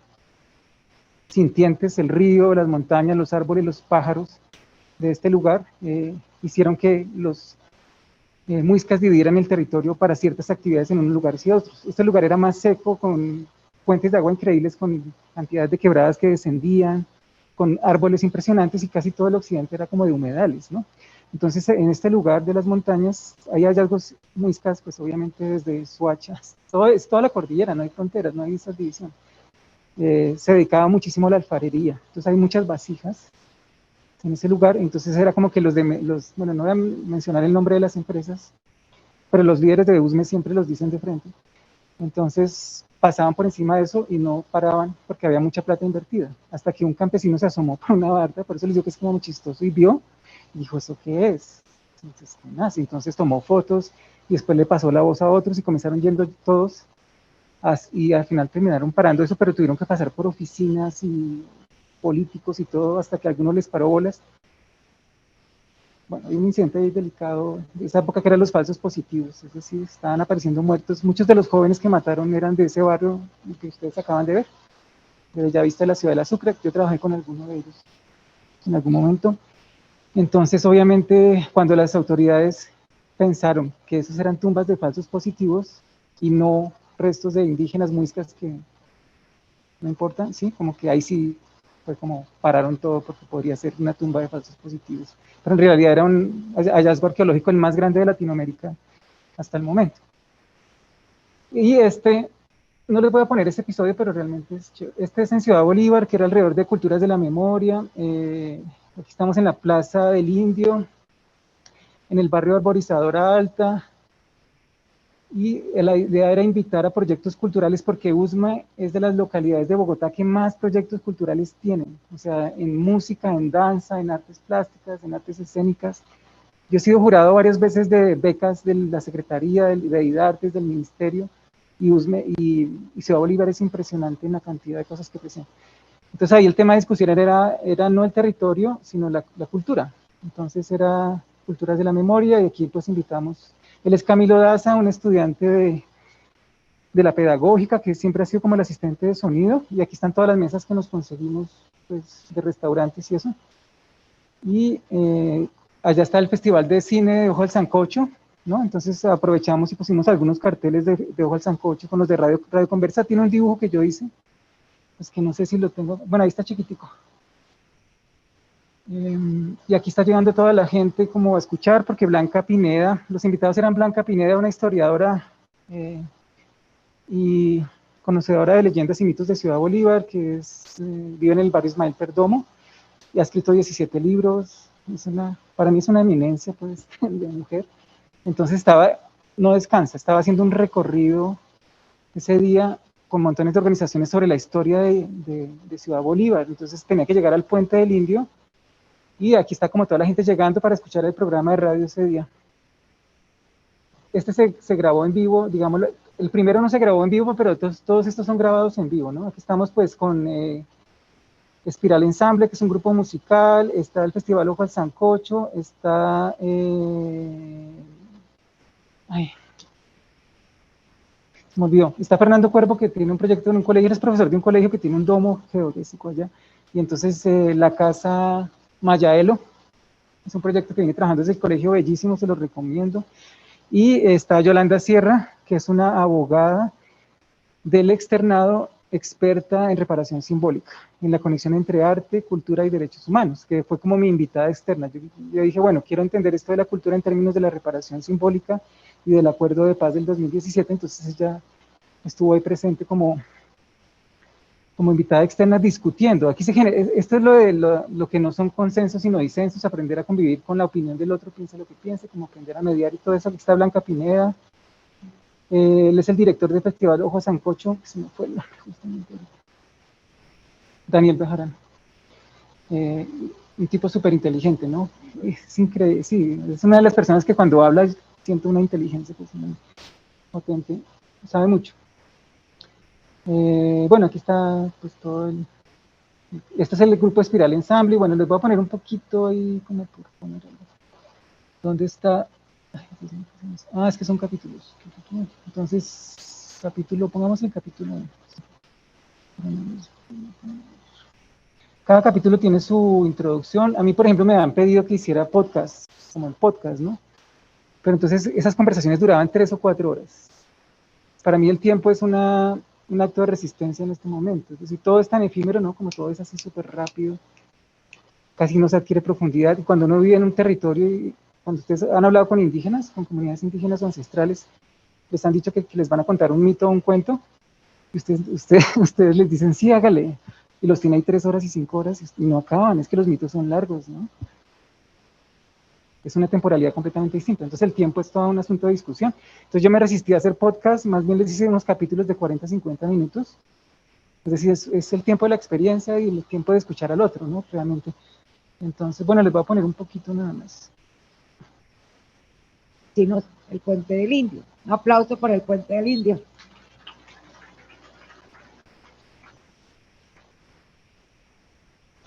sintientes, el río, las montañas, los árboles, los pájaros de este lugar, hicieron que los muiscas dividieran el territorio para ciertas actividades en unos lugares y otros. Este lugar era más seco, con fuentes de agua increíbles, con cantidades de quebradas que descendían, con árboles impresionantes, y casi todo el occidente era como de humedales, ¿no? Entonces, en este lugar de las montañas hay hallazgos muiscas, pues obviamente desde Soacha, es toda la cordillera, no hay fronteras, no hay esa división. Se dedicaba muchísimo a la alfarería, entonces hay muchas vasijas en ese lugar. Entonces era como que bueno, no voy a mencionar el nombre de las empresas, pero los líderes de Usme siempre los dicen de frente. Entonces pasaban por encima de eso y no paraban porque había mucha plata invertida, hasta que un campesino se asomó por una barda, por eso les digo que es como muy chistoso, y vio, y dijo, ¿eso qué es? Entonces tomó fotos y después le pasó la voz a otros y comenzaron yendo todos, y al final terminaron parando eso, pero tuvieron que pasar por oficinas y políticos y todo, hasta que a algunos les paró bolas. Bueno, hay un incidente ahí delicado de esa época que eran los falsos positivos, es decir, estaban apareciendo muertos. Muchos de los jóvenes que mataron eran de ese barrio que ustedes acaban de ver, de Bellavista, de la ciudad de la Sucre. Yo trabajé con alguno de ellos en algún momento. Entonces, obviamente, cuando las autoridades pensaron que esos eran tumbas de falsos positivos y no restos de indígenas muiscas que no importan, ¿sí? Como que ahí sí fue como pararon todo, porque podría ser una tumba de falsos positivos. Pero en realidad era un hallazgo arqueológico el más grande de Latinoamérica hasta el momento. Y no les voy a poner este episodio, pero realmente es chévere. Este es en Ciudad Bolívar, que era alrededor de Culturas de la Memoria. Aquí estamos en la Plaza del Indio, en el barrio Arborizadora Alta. Y la idea era invitar a proyectos culturales, porque Usme es de las localidades de Bogotá que más proyectos culturales tienen, o sea, en música, en danza, en artes plásticas, en artes escénicas. Yo he sido jurado varias veces de becas de la Secretaría de IDARTES, del Ministerio, y Usme y Ciudad Bolívar es impresionante en la cantidad de cosas que presenta. Entonces ahí el tema de discusión era no el territorio, sino la cultura. Entonces era Culturas de la Memoria, y aquí pues invitamos. Él es Camilo Daza, un estudiante de la pedagógica, que siempre ha sido como el asistente de sonido, y aquí están todas las mesas que nos conseguimos, pues, de restaurantes y eso. Y allá está el Festival de Cine de Ojo al Sancocho, ¿no? Entonces aprovechamos y pusimos algunos carteles de Ojo al Sancocho con los de Radio Conversa. Tiene un dibujo que yo hice, pues que no sé si lo tengo, bueno, ahí está chiquitico. Y aquí está llegando toda la gente como a escuchar, porque Blanca Pineda, los invitados eran Blanca Pineda, una historiadora y conocedora de leyendas y mitos de Ciudad Bolívar, que vive en el barrio Ismael Perdomo, y ha escrito 17 libros, para mí es una eminencia, pues, de mujer. Entonces no descansa, estaba haciendo un recorrido ese día con montones de organizaciones sobre la historia de Ciudad Bolívar. Entonces tenía que llegar al Puente del Indio, y aquí está como toda la gente llegando para escuchar el programa de radio ese día. Este se grabó en vivo, digamos, el primero no se grabó en vivo, pero todos estos son grabados en vivo, ¿no? Aquí estamos pues con Espiral Ensamble, que es un grupo musical, está el Festival Ojo al Sancocho, está... me olvidó. Está Fernando Cuervo, que tiene un proyecto en un colegio, él es profesor de un colegio que tiene un domo geodésico allá, y entonces la Casa Mayaelo, es un proyecto que viene trabajando desde el colegio, bellísimo, se lo recomiendo. Y está Yolanda Sierra, que es una abogada del externado, experta en reparación simbólica, en la conexión entre arte, cultura y derechos humanos, que fue como mi invitada externa. Yo dije, bueno, quiero entender esto de la cultura en términos de la reparación simbólica y del Acuerdo de Paz del 2017, entonces ella estuvo ahí presente como invitada externa discutiendo. Aquí esto es lo que no son consensos sino disensos, aprender a convivir con la opinión del otro, piensa lo que piense, como aprender a mediar y todo eso. Aquí está Blanca Pineda, él es el director del Festival Ojo a Sancocho, que se me fue el nombre justamente. Daniel Bejarano, un tipo súper inteligente, ¿no? Es increíble, sí, es una de las personas que cuando habla siento una inteligencia pues, muy potente, sabe mucho. Bueno, aquí está pues todo este es el grupo Espiral Ensamble, y bueno, les voy a poner un poquito ahí, como por poner algo. ¿Dónde está? Es que son capítulos. Entonces, pongamos el capítulo. Cada capítulo tiene su introducción. A mí, por ejemplo, me han pedido que hiciera podcast, como el podcast, ¿no? Pero entonces esas conversaciones duraban 3 o 4 horas. Para mí el tiempo es un acto de resistencia en este momento. Es decir, todo es tan efímero, ¿no? Como todo es así súper rápido, casi no se adquiere profundidad. Y cuando uno vive en un territorio, y cuando ustedes han hablado con indígenas, con comunidades indígenas o ancestrales, les han dicho que les van a contar un mito o un cuento, y ustedes les dicen, sí, hágale, y los tiene ahí 3 horas y 5 horas, y no acaban, es que los mitos son largos, ¿no? Es una temporalidad completamente distinta. Entonces el tiempo es todo un asunto de discusión. Entonces yo me resistí a hacer podcast, más bien les hice unos capítulos de 40, 50 minutos. Es decir, es el tiempo de la experiencia y el tiempo de escuchar al otro, ¿no? Realmente. Entonces, bueno, les voy a poner un poquito nada más. Sino el Puente del Indio. Un aplauso para el Puente del Indio.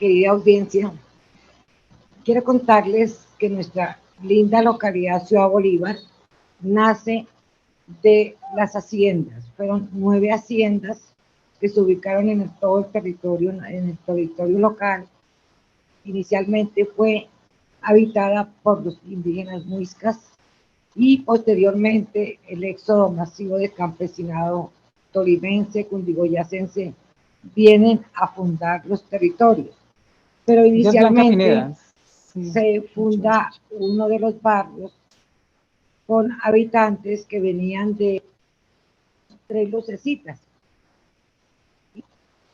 Querida audiencia, quiero contarles que nuestra linda localidad Ciudad Bolívar nace de las haciendas. Fueron 9 haciendas que se ubicaron en todo el territorio local. Inicialmente fue habitada por los indígenas muiscas y posteriormente el éxodo masivo de campesinado tolimense, cundiboyacense, vienen a fundar los territorios. Pero inicialmente se funda uno de los barrios con habitantes que venían de 3 lucecitas.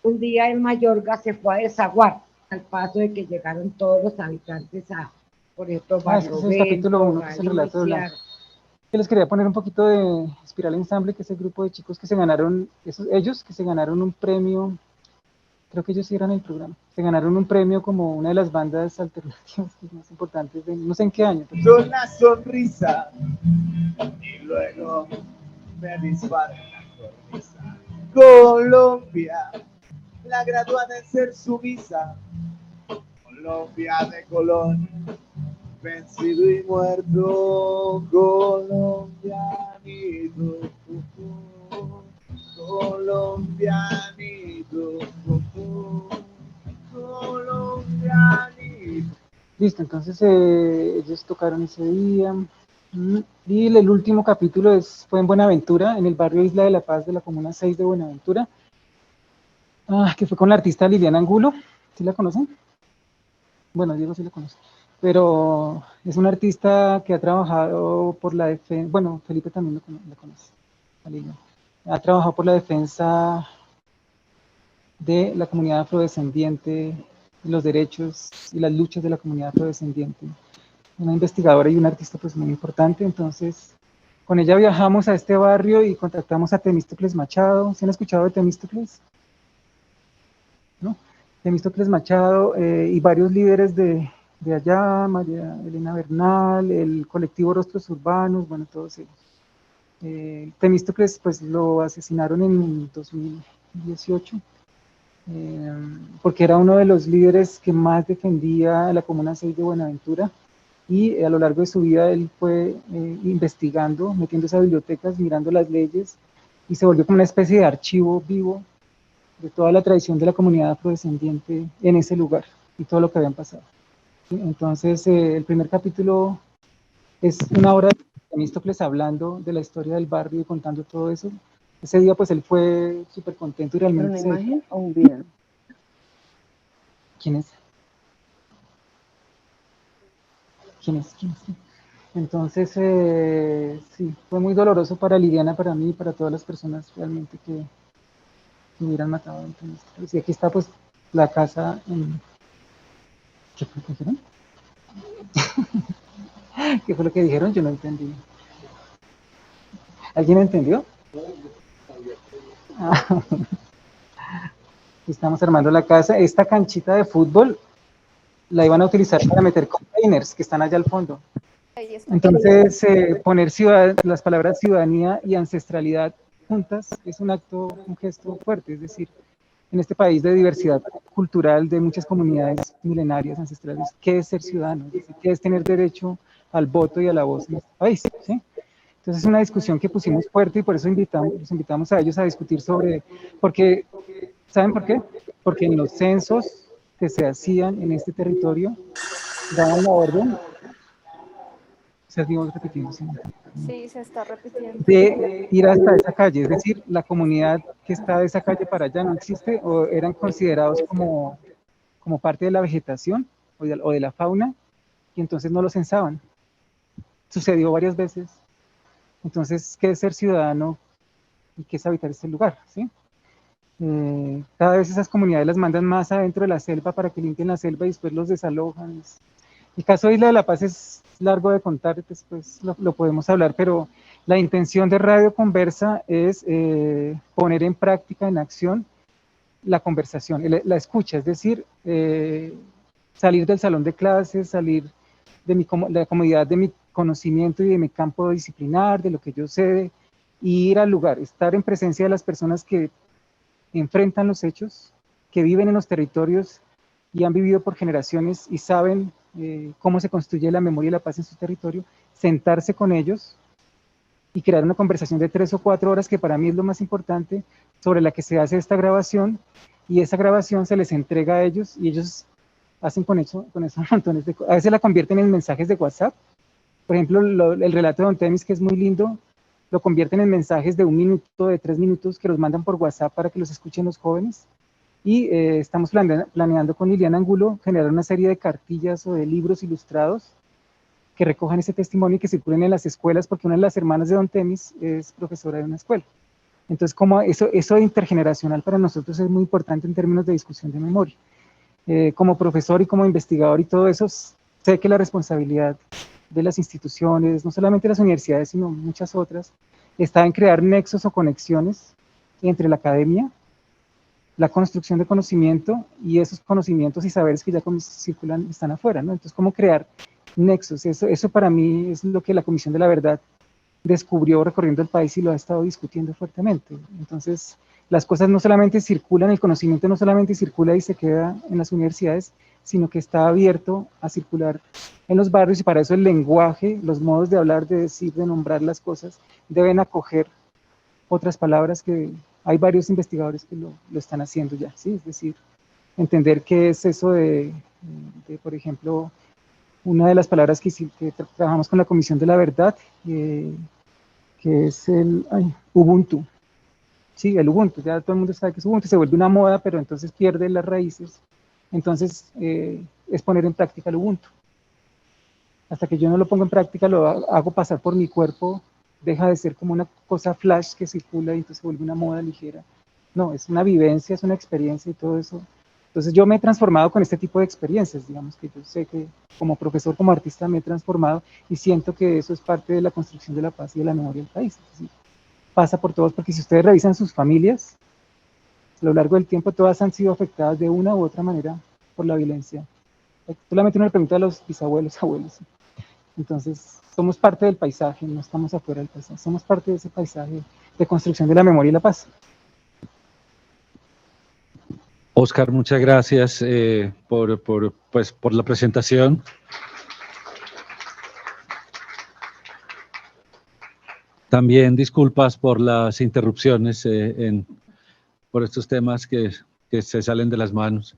Un día en Mayorga se fue a desaguar, al paso de que llegaron todos los habitantes por ejemplo, Barrio es el capítulo 1, que es el relato de Blanca. Que les quería poner un poquito de Espiral Ensamble, que es el grupo de chicos que se ganaron, ellos que se ganaron un premio. Creo que ellos sí eran el programa. Se ganaron un premio como una de las bandas alternativas más importantes de no sé en qué año. Pero... una sonrisa y luego me dispara la cornisa. Colombia, la graduada en ser sumisa. Colombia de Colón, vencido y muerto. Colombianito, colombianito, colombianito. Listo, entonces ellos tocaron ese día. Y el último capítulo fue en Buenaventura, en el barrio Isla de la Paz de la Comuna 6 de Buenaventura, que fue con la artista Liliana Angulo. ¿Sí la conocen? bueno, Diego sí lo conoce, pero es un artista que ha trabajado por la defensa, bueno, Felipe también lo conoce, Alina. Ha trabajado por la defensa de la comunidad afrodescendiente, los derechos y las luchas de la comunidad afrodescendiente. Una investigadora y una artista pues muy importante. Entonces con ella viajamos a este barrio y contactamos a Temístocles Machado. ¿Se han escuchado de Temístocles? ¿No? Temístocles Machado y varios líderes de allá, María Elena Bernal, el colectivo Rostros Urbanos, bueno, todos ellos. Temístocles pues lo asesinaron en 2018 porque era uno de los líderes que más defendía la Comuna 6 de Buenaventura, y a lo largo de su vida él fue investigando, metiéndose a bibliotecas, mirando las leyes, y se volvió como una especie de archivo vivo de toda la tradición de la comunidad afrodescendiente en ese lugar y todo lo que habían pasado. ¿Sí? Entonces el primer capítulo es una hora de Temístocles hablando de la historia del barrio y contando todo eso. Ese día pues él fue súper contento y realmente... ¿Una imagen o un video? ¿Quién es? ¿Quién es? Entonces, sí, fue muy doloroso para Liliana, para mí y para todas las personas realmente que hubieran matado. Entonces, y aquí está pues la casa en... ¿Qué fue lo que dijeron? ¿Qué fue lo que dijeron? Yo no entendí. ¿Alguien entendió? Estamos armando la casa. Esta canchita de fútbol la iban a utilizar para meter containers que están allá al fondo. Entonces, poner las palabras ciudadanía y ancestralidad juntas es un acto, un gesto fuerte. Es decir, en este país de diversidad cultural de muchas comunidades milenarias, ancestrales, ¿qué es ser ciudadano? Es decir, ¿qué es tener derecho al voto y a la voz en este país? ¿Sí? Entonces es una discusión que pusimos fuerte y por eso los invitamos a ellos a discutir sobre, porque, ¿saben por qué? Porque en los censos que se hacían en este territorio daban la orden, seguimos repitiendo, ¿sí? Sí, se está repitiendo. De ir hasta esa calle, es decir, la comunidad que está de esa calle para allá no existe o eran considerados como parte de la vegetación o de la fauna y entonces no los censaban. Sucedió varias veces. Entonces, ¿qué es ser ciudadano y qué es habitar este lugar? ¿Sí? Cada vez esas comunidades las mandan más adentro de la selva para que limpien la selva y después los desalojan. El caso de Isla de la Paz es largo de contar, después lo podemos hablar, pero la intención de Radio Conversa es poner en práctica, en acción, la conversación, la escucha, es decir, salir del salón de clases, salir de la comodidad de mi conocimiento y de mi campo disciplinar, de lo que yo sé, y ir al lugar, estar en presencia de las personas que enfrentan los hechos, que viven en los territorios y han vivido por generaciones y saben cómo se construye la memoria y la paz en su territorio, sentarse con ellos y crear una conversación de 3 o 4 horas, que para mí es lo más importante, sobre la que se hace esta grabación, y esa grabación se les entrega a ellos y ellos hacen con eso montones de cosas. A veces la convierten en mensajes de WhatsApp. Por ejemplo, el relato de Don Temis, que es muy lindo, lo convierten en mensajes de 1 minuto, de 3 minutos, que los mandan por WhatsApp para que los escuchen los jóvenes. Y estamos planeando con Liliana Angulo generar una serie de cartillas o de libros ilustrados que recojan ese testimonio y que circulen en las escuelas, porque una de las hermanas de Don Temis es profesora de una escuela. Entonces, como eso intergeneracional para nosotros es muy importante en términos de discusión de memoria. Como profesor y como investigador y todo eso, sé que la responsabilidad de las instituciones, no solamente las universidades, sino muchas otras, está en crear nexos o conexiones entre la academia, la construcción de conocimiento y esos conocimientos y saberes que ya circulan están afuera, ¿no? Entonces, ¿cómo crear nexos? Eso para mí es lo que la Comisión de la Verdad descubrió recorriendo el país y lo ha estado discutiendo fuertemente. Entonces, las cosas no solamente circulan, el conocimiento no solamente circula y se queda en las universidades, sino que está abierto a circular en los barrios, y para eso el lenguaje, los modos de hablar, de decir, de nombrar las cosas, deben acoger otras palabras que hay varios investigadores que lo están haciendo ya, ¿sí? Es decir, entender qué es eso de por ejemplo, una de las palabras que trabajamos con la Comisión de la Verdad, que es el Ubuntu. Sí, el Ubuntu, ya todo el mundo sabe que es Ubuntu, se vuelve una moda, pero entonces pierde las raíces Entonces, es poner en práctica el Ubuntu. Hasta que yo no lo pongo en práctica, lo hago pasar por mi cuerpo, deja de ser como una cosa flash que circula y entonces se vuelve una moda ligera. No, es una vivencia, es una experiencia y todo eso. Entonces yo me he transformado con este tipo de experiencias, digamos que yo sé que como profesor, como artista me he transformado y siento que eso es parte de la construcción de la paz y de la memoria del país. Entonces, pasa por todos, porque si ustedes revisan sus familias, a lo largo del tiempo todas han sido afectadas de una u otra manera por la violencia. Solamente uno le pregunta a los bisabuelos, abuelos. Entonces, somos parte del paisaje, no estamos afuera del paisaje, somos parte de ese paisaje de construcción de la memoria y la paz. Oscar, muchas gracias por la presentación. También disculpas por las interrupciones por estos temas que se salen de las manos.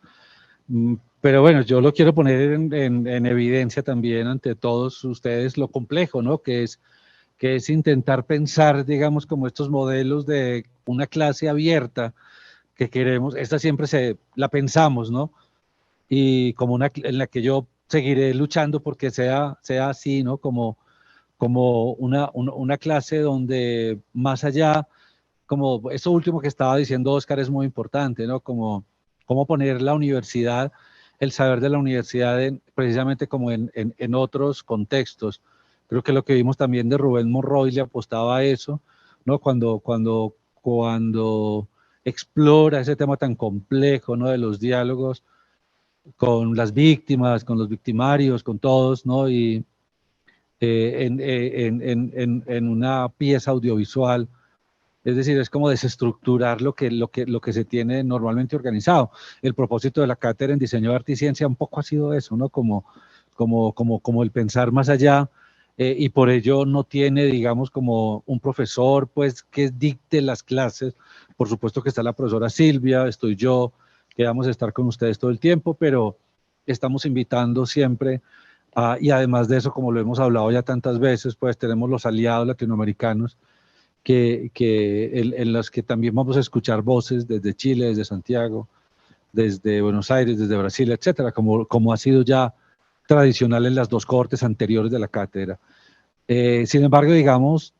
Pero bueno, yo lo quiero poner en evidencia también ante todos ustedes lo complejo, ¿no? Que es intentar pensar, digamos, como estos modelos de una clase abierta que queremos. Esta siempre la pensamos, ¿no? Y como en la que yo seguiré luchando porque sea así, ¿no? Como una clase donde más allá, como eso último que estaba diciendo Oscar es muy importante, ¿no? Como cómo poner la universidad, el saber de la universidad precisamente como en otros contextos. Creo que lo que vimos también de Rubén Monroy le apostaba a eso, ¿no? Cuando explora ese tema tan complejo, ¿no? De los diálogos con las víctimas, con los victimarios, con todos, ¿no? Y en una pieza audiovisual. Es decir, es como desestructurar lo que se tiene normalmente organizado. El propósito de la cátedra en diseño de arte y ciencia un poco ha sido eso, ¿no? Como el pensar más allá, y por ello no tiene, digamos, como un profesor, pues, que dicte las clases. Por supuesto que está la profesora Silvia, estoy yo, que vamos a estar con ustedes todo el tiempo, pero estamos invitando siempre y además de eso, como lo hemos hablado ya tantas veces, pues tenemos los aliados latinoamericanos en los que también vamos a escuchar voces desde Chile, desde Santiago, desde Buenos Aires, desde Brasil, etcétera, como ha sido ya tradicional en las dos cohortes anteriores de la cátedra. Sin embargo, digamos,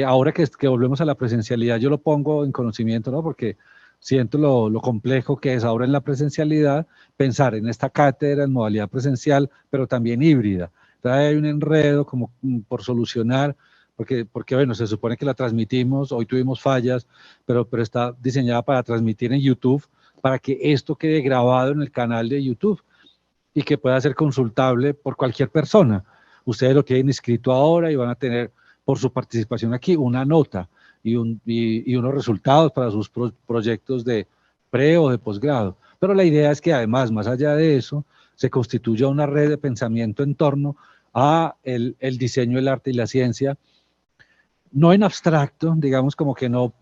ahora que volvemos a la presencialidad, yo lo pongo en conocimiento, ¿no? Porque siento lo complejo que es ahora en la presencialidad pensar en esta cátedra en modalidad presencial, pero también híbrida. Entonces hay un enredo como por solucionar, porque bueno, se supone que la transmitimos, hoy tuvimos fallas, pero está diseñada para transmitir en YouTube, para que esto quede grabado en el canal de YouTube y que pueda ser consultable por cualquier persona. Ustedes lo tienen inscrito ahora y van a tener por su participación aquí una nota y unos resultados para sus proyectos de pre o de posgrado. Pero la idea es que además, más allá de eso, se constituya una red de pensamiento en torno a el diseño, el arte y la ciencia, no en abstracto, digamos como que no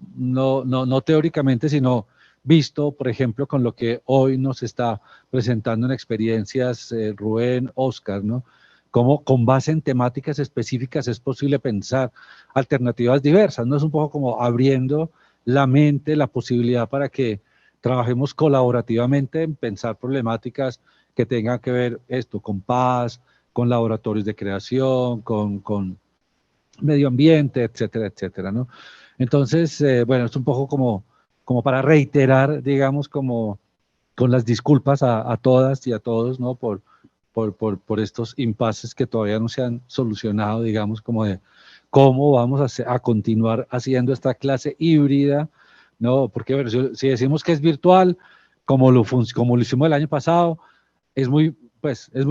teóricamente, sino visto, por ejemplo, con lo que hoy nos está presentando en experiencias Rubén, Oscar, ¿no? Cómo con base en temáticas específicas es posible pensar alternativas diversas, ¿no? Es un poco como abriendo la mente, la posibilidad para que trabajemos colaborativamente en pensar problemáticas que tengan que ver esto con paz, con laboratorios de creación, con medio ambiente, etcétera, etcétera, ¿no? Entonces, bueno, es un poco como para reiterar, digamos, como con las disculpas a todas y a todos, ¿no? Por estos impases que todavía no se han solucionado, digamos, como de cómo vamos a continuar haciendo esta clase híbrida, ¿no? Porque, bueno, si decimos que es virtual, como lo hicimos el año pasado, es muy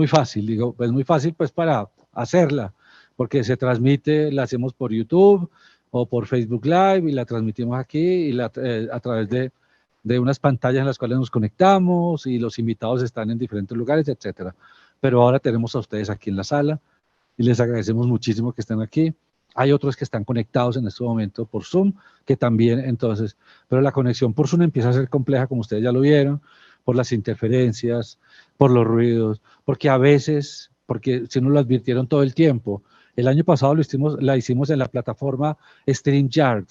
fácil, digo, es muy fácil pues para hacerla, porque se transmite, la hacemos por YouTube o por Facebook Live y la transmitimos aquí y a través de unas pantallas en las cuales nos conectamos y los invitados están en diferentes lugares, etcétera. Pero ahora tenemos a ustedes aquí en la sala y les agradecemos muchísimo que estén aquí. Hay otros que están conectados en este momento por Zoom, que también entonces, pero la conexión por Zoom empieza a ser compleja, como ustedes ya lo vieron, por las interferencias, por los ruidos, porque a veces, porque si no lo advirtieron todo el tiempo, el año pasado la hicimos en la plataforma StreamYard,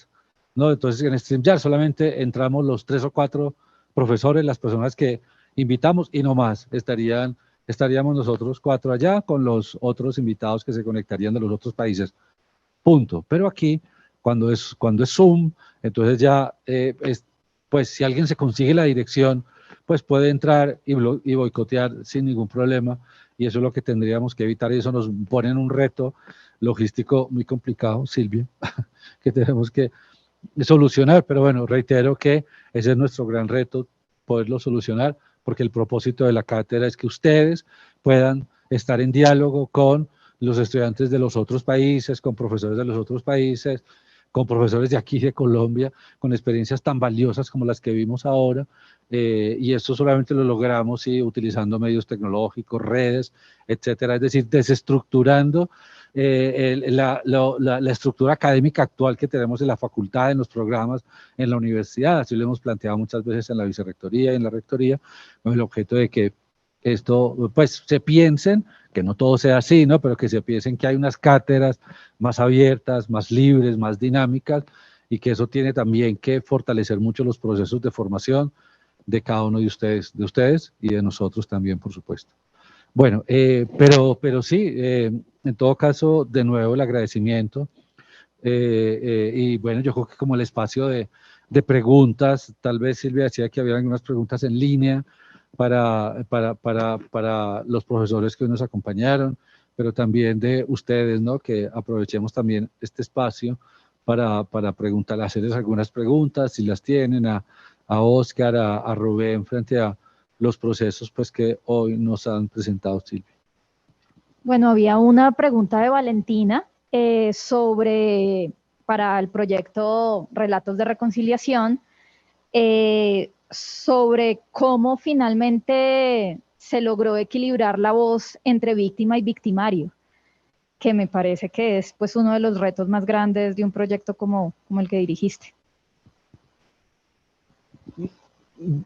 ¿no? Entonces en StreamYard solamente entramos los 3 o 4 profesores, las personas que invitamos y no más, estaríamos nosotros 4 allá con los otros invitados que se conectarían de los otros países, punto. Pero aquí, cuando es Zoom, entonces ya, pues si alguien se consigue la dirección, pues puede entrar y boicotear sin ningún problema, y eso es lo que tendríamos que evitar, y eso nos pone en un reto logístico muy complicado, Silvia, que tenemos que solucionar, pero bueno, reitero que ese es nuestro gran reto, poderlo solucionar, porque el propósito de la cátedra es que ustedes puedan estar en diálogo con los estudiantes de los otros países, con profesores de los otros países, con profesores de aquí de Colombia, con experiencias tan valiosas como las que vimos ahora, y esto solamente lo logramos utilizando medios tecnológicos, redes, etcétera, es decir, desestructurando la estructura académica actual que tenemos en la facultad, en los programas, en la universidad. Así lo hemos planteado muchas veces en la vicerrectoría y en la rectoría, con el objeto de que esto, pues, se piensen, que no todo sea así, ¿no? Pero que se piensen que hay unas cátedras más abiertas, más libres, más dinámicas, y que eso tiene también que fortalecer mucho los procesos de formación de cada uno de ustedes y de nosotros también, por supuesto. Bueno, pero sí, en todo caso, de nuevo el agradecimiento, y bueno, yo creo que como el espacio de preguntas, tal vez Silvia decía que había algunas preguntas en línea para los profesores que hoy nos acompañaron, pero también de ustedes, ¿no? Que aprovechemos también este espacio para preguntar, hacerles algunas preguntas, si las tienen, a Oscar, a Rubén, frente a los procesos pues, que hoy nos han presentado, Silvia. Bueno, había una pregunta de Valentina para el proyecto Relatos de Reconciliación, sobre cómo finalmente se logró equilibrar la voz entre víctima y victimario, que me parece que es pues uno de los retos más grandes de un proyecto como el que dirigiste.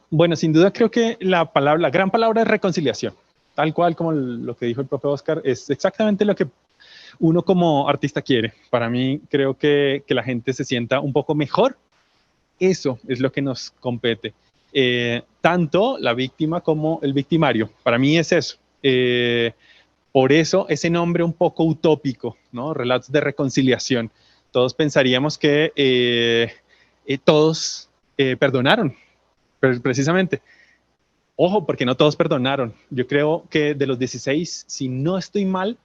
Bueno, sin duda creo que la gran palabra es reconciliación, tal cual como lo que dijo el profe Oscar, es exactamente lo que uno como artista quiere. Para mí creo que la gente se sienta un poco mejor, eso es lo que nos compete. Tanto la víctima como el victimario, para mí es eso. Por eso ese nombre un poco utópico, ¿no? Relatos de reconciliación. Todos pensaríamos que todos perdonaron, precisamente. Ojo, porque no todos perdonaron. Yo creo que de los 16, si no estoy mal,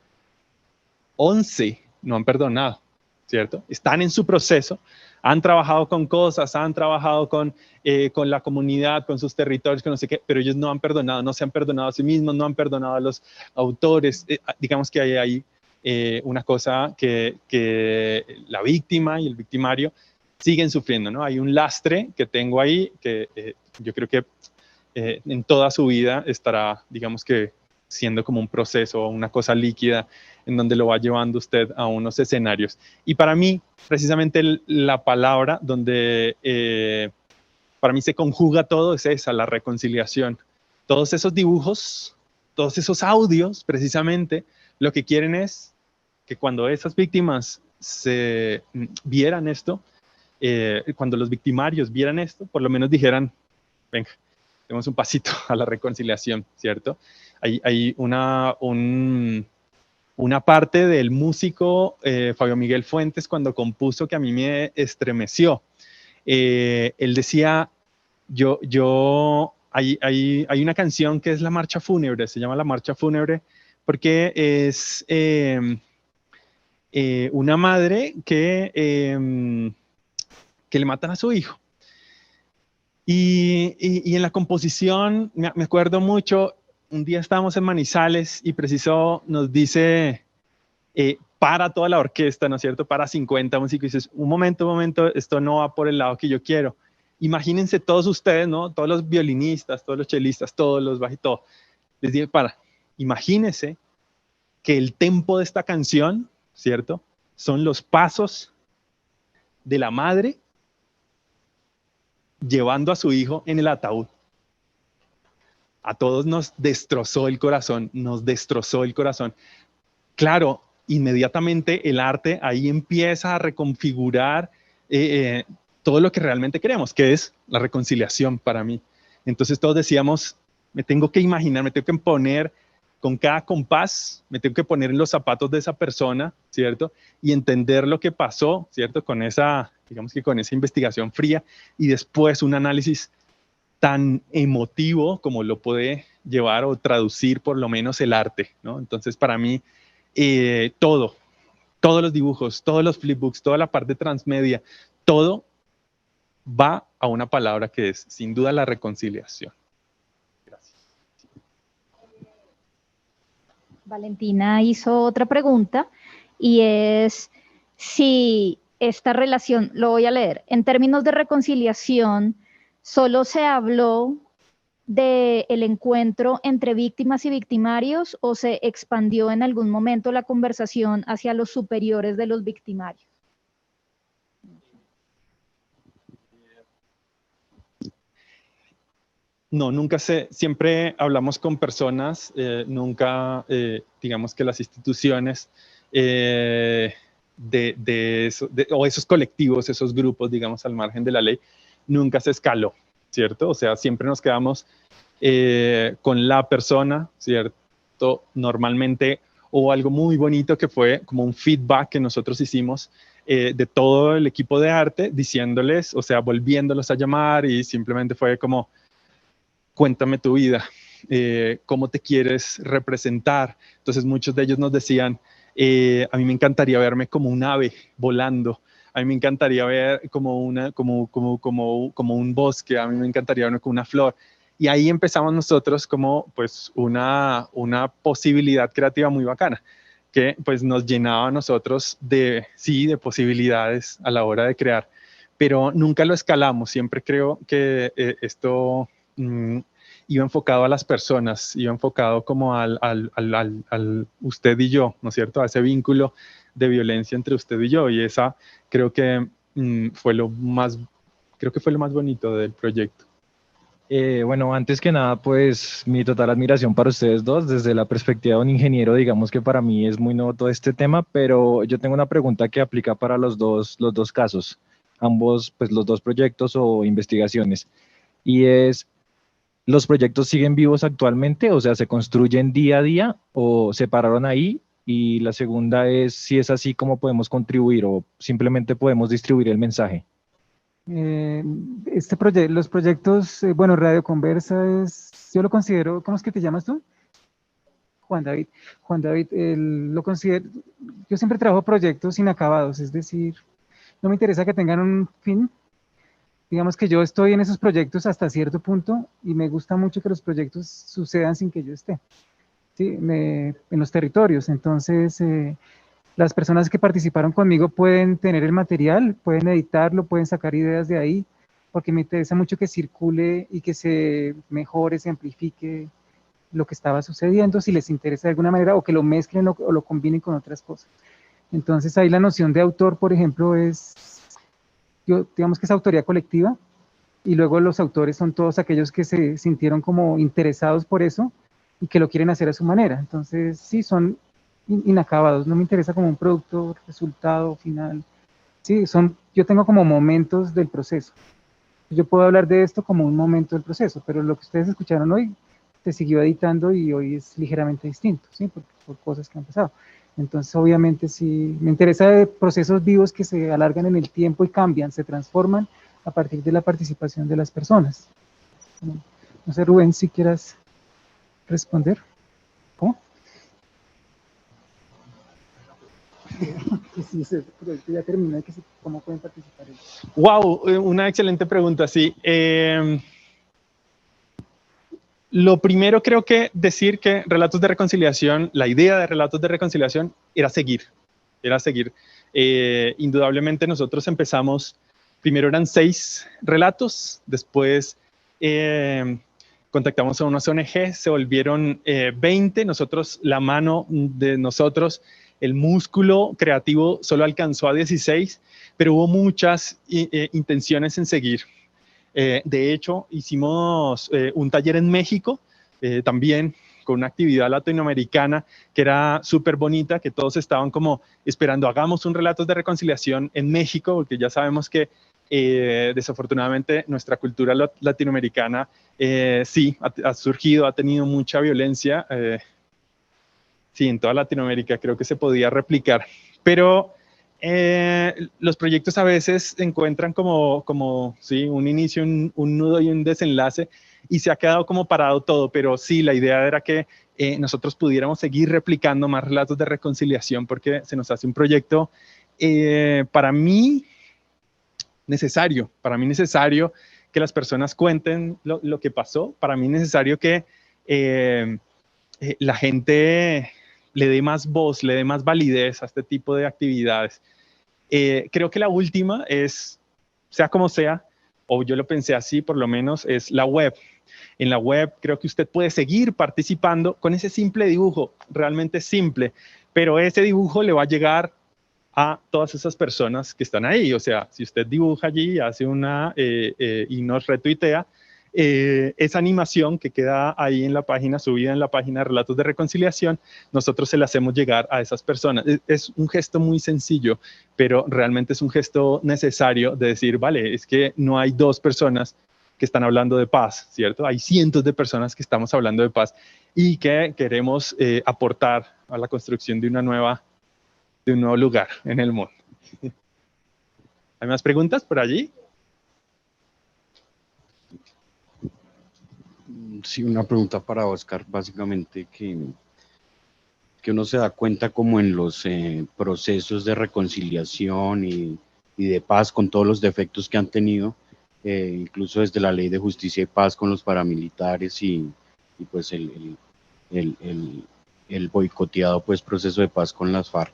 11 no han perdonado, ¿cierto? Están en su proceso, han trabajado con cosas, han trabajado con la comunidad, con sus territorios, con no sé qué, pero ellos no han perdonado, no se han perdonado a sí mismos, no han perdonado a los autores. Digamos que hay ahí una cosa que la víctima y el victimario siguen sufriendo, ¿no? Hay un lastre que tengo ahí que yo creo que en toda su vida estará, digamos que, siendo como un proceso, una cosa líquida, en donde lo va llevando usted a unos escenarios. Y para mí, precisamente la palabra donde para mí se conjuga todo es esa, la reconciliación. Todos esos dibujos, todos esos audios, precisamente, lo que quieren es que cuando esas víctimas se vieran esto, cuando los victimarios vieran esto, por lo menos dijeran, venga, demos un pasito a la reconciliación, ¿cierto? Hay una parte del músico Fabio Miguel Fuentes cuando compuso que a mí me estremeció. Él decía, hay una canción que es la marcha fúnebre, se llama la marcha fúnebre, porque es una madre que le matan a su hijo. Y en la composición, me acuerdo mucho, un día estábamos en Manizales y preciso nos dice, para toda la orquesta, ¿no es cierto? Para 50 músicos y dices, un momento, esto no va por el lado que yo quiero. Imagínense todos ustedes, ¿no? Todos los violinistas, todos los chelistas, todos los bajitos. Les dije, imagínense que el tempo de esta canción, ¿cierto? Son los pasos de la madre llevando a su hijo en el ataúd. A todos nos destrozó el corazón, Claro, inmediatamente el arte ahí empieza a reconfigurar todo lo que realmente queremos, que es la reconciliación para mí. Entonces todos decíamos, me tengo que imaginar, me tengo que poner con cada compás, me tengo que poner en los zapatos de esa persona, ¿cierto? Y entender lo que pasó, ¿cierto? Con esa, digamos que con esa investigación fría y después un análisis tan emotivo como lo puede llevar o traducir por lo menos el arte, ¿no? Entonces, para mí, todos los dibujos, todos los flipbooks, toda la parte transmedia, todo va a una palabra que es, sin duda, la reconciliación. Gracias. Valentina hizo otra pregunta y es si esta relación, lo voy a leer, en términos de reconciliación, ¿solo se habló del encuentro entre víctimas y victimarios o se expandió en algún momento la conversación hacia los superiores de los victimarios? No, nunca siempre hablamos con personas, nunca, digamos que las instituciones o esos colectivos, esos grupos, digamos, al margen de la ley, nunca se escaló, ¿cierto? O sea, siempre nos quedamos con la persona, ¿cierto? Normalmente hubo algo muy bonito que fue como un feedback que nosotros hicimos de todo el equipo de arte, diciéndoles, o sea, volviéndolos a llamar y simplemente fue como, cuéntame tu vida, cómo te quieres representar. Entonces muchos de ellos nos decían, a mí me encantaría verme como un ave volando, a mí me encantaría ver como un bosque, a mí me encantaría verme como una flor. Y ahí empezamos nosotros como pues una posibilidad creativa muy bacana, que pues nos llenaba a nosotros de posibilidades a la hora de crear. Pero nunca lo escalamos, siempre creo que esto iba enfocado a las personas, iba enfocado como al usted y yo, ¿no es cierto? A ese vínculo de violencia entre usted y yo, y esa creo que fue lo más bonito del proyecto. Bueno, antes que nada, pues mi total admiración para ustedes dos, desde la perspectiva de un ingeniero, digamos que para mí es muy nuevo todo este tema, pero yo tengo una pregunta que aplica para los dos casos, ambos, pues los dos proyectos o investigaciones, y es, ¿los proyectos siguen vivos actualmente? O sea, ¿se construyen día a día o se pararon ahí? Y la segunda es, si es así, ¿cómo podemos contribuir o simplemente podemos distribuir el mensaje? Los proyectos, bueno, Radio Conversa yo lo considero, ¿cómo es que te llamas tú? Juan David. Juan David, lo considero, yo siempre trabajo proyectos inacabados, es decir, no me interesa que tengan un fin. Digamos que yo estoy en esos proyectos hasta cierto punto y me gusta mucho que los proyectos sucedan sin que yo esté, ¿sí? En los territorios. Entonces, las personas que participaron conmigo pueden tener el material, pueden editarlo, pueden sacar ideas de ahí, porque me interesa mucho que circule y que se mejore, se amplifique lo que estaba sucediendo, si les interesa de alguna manera, o que lo mezclen o lo combinen con otras cosas. Entonces, ahí la noción de autor, por ejemplo, digamos que es autoría colectiva, y luego los autores son todos aquellos que se sintieron como interesados por eso y que lo quieren hacer a su manera. Entonces, sí, son inacabados, no me interesa como un producto, resultado final. Sí, yo tengo como momentos del proceso. Yo puedo hablar de esto como un momento del proceso, pero lo que ustedes escucharon hoy se siguió editando y hoy es ligeramente distinto, ¿sí? Por cosas que han pasado. Entonces, obviamente, sí, me interesa de procesos vivos que se alargan en el tiempo y cambian, se transforman a partir de la participación de las personas. No sé, Rubén, si quieras responder. ¿Cómo? Sí, ya terminé, ¿cómo pueden participar ellos? Wow, una excelente pregunta, sí. Lo primero creo que decir que Relatos de Reconciliación, la idea de Relatos de Reconciliación era seguir. Indudablemente nosotros empezamos, primero eran 6 relatos, después contactamos a unas ONG, se volvieron 20, la mano de nosotros, el músculo creativo solo alcanzó a 16, pero hubo muchas intenciones en seguir. De hecho, hicimos un taller en México, también con una actividad latinoamericana que era súper bonita, que todos estaban como esperando, hagamos un Relatos de Reconciliación en México, porque ya sabemos que Desafortunadamente, nuestra cultura latinoamericana sí, ha surgido, ha tenido mucha violencia. Sí, en toda Latinoamérica creo que se podía replicar, pero los proyectos a veces encuentran como sí, un inicio, un nudo y un desenlace, y se ha quedado como parado todo, pero sí, la idea era que nosotros pudiéramos seguir replicando más relatos de reconciliación, porque se nos hace un proyecto para mí necesario que las personas cuenten lo que pasó, para mí necesario que la gente le dé más voz, le dé más validez a este tipo de actividades. Creo que la última es, sea como sea, o yo lo pensé así por lo menos, es la web. En la web creo que usted puede seguir participando con ese simple dibujo, realmente simple, pero ese dibujo le va a llegar a todas esas personas que están ahí. O sea, si usted dibuja allí, hace y nos retuitea, esa animación que queda ahí en la página, subida en la página de Relatos de Reconciliación, nosotros se la hacemos llegar a esas personas. Es un gesto muy sencillo, pero realmente es un gesto necesario de decir, vale, es que no hay dos personas que están hablando de paz, ¿cierto? Hay cientos de personas que estamos hablando de paz y que queremos aportar a la construcción de un nuevo lugar en el mundo. ¿Hay más preguntas por allí? Sí, una pregunta para Oscar, básicamente que uno se da cuenta como en los procesos de reconciliación y de paz con todos los defectos que han tenido, incluso desde la Ley de Justicia y Paz con los paramilitares y pues el boicoteado pues proceso de paz con las FARC,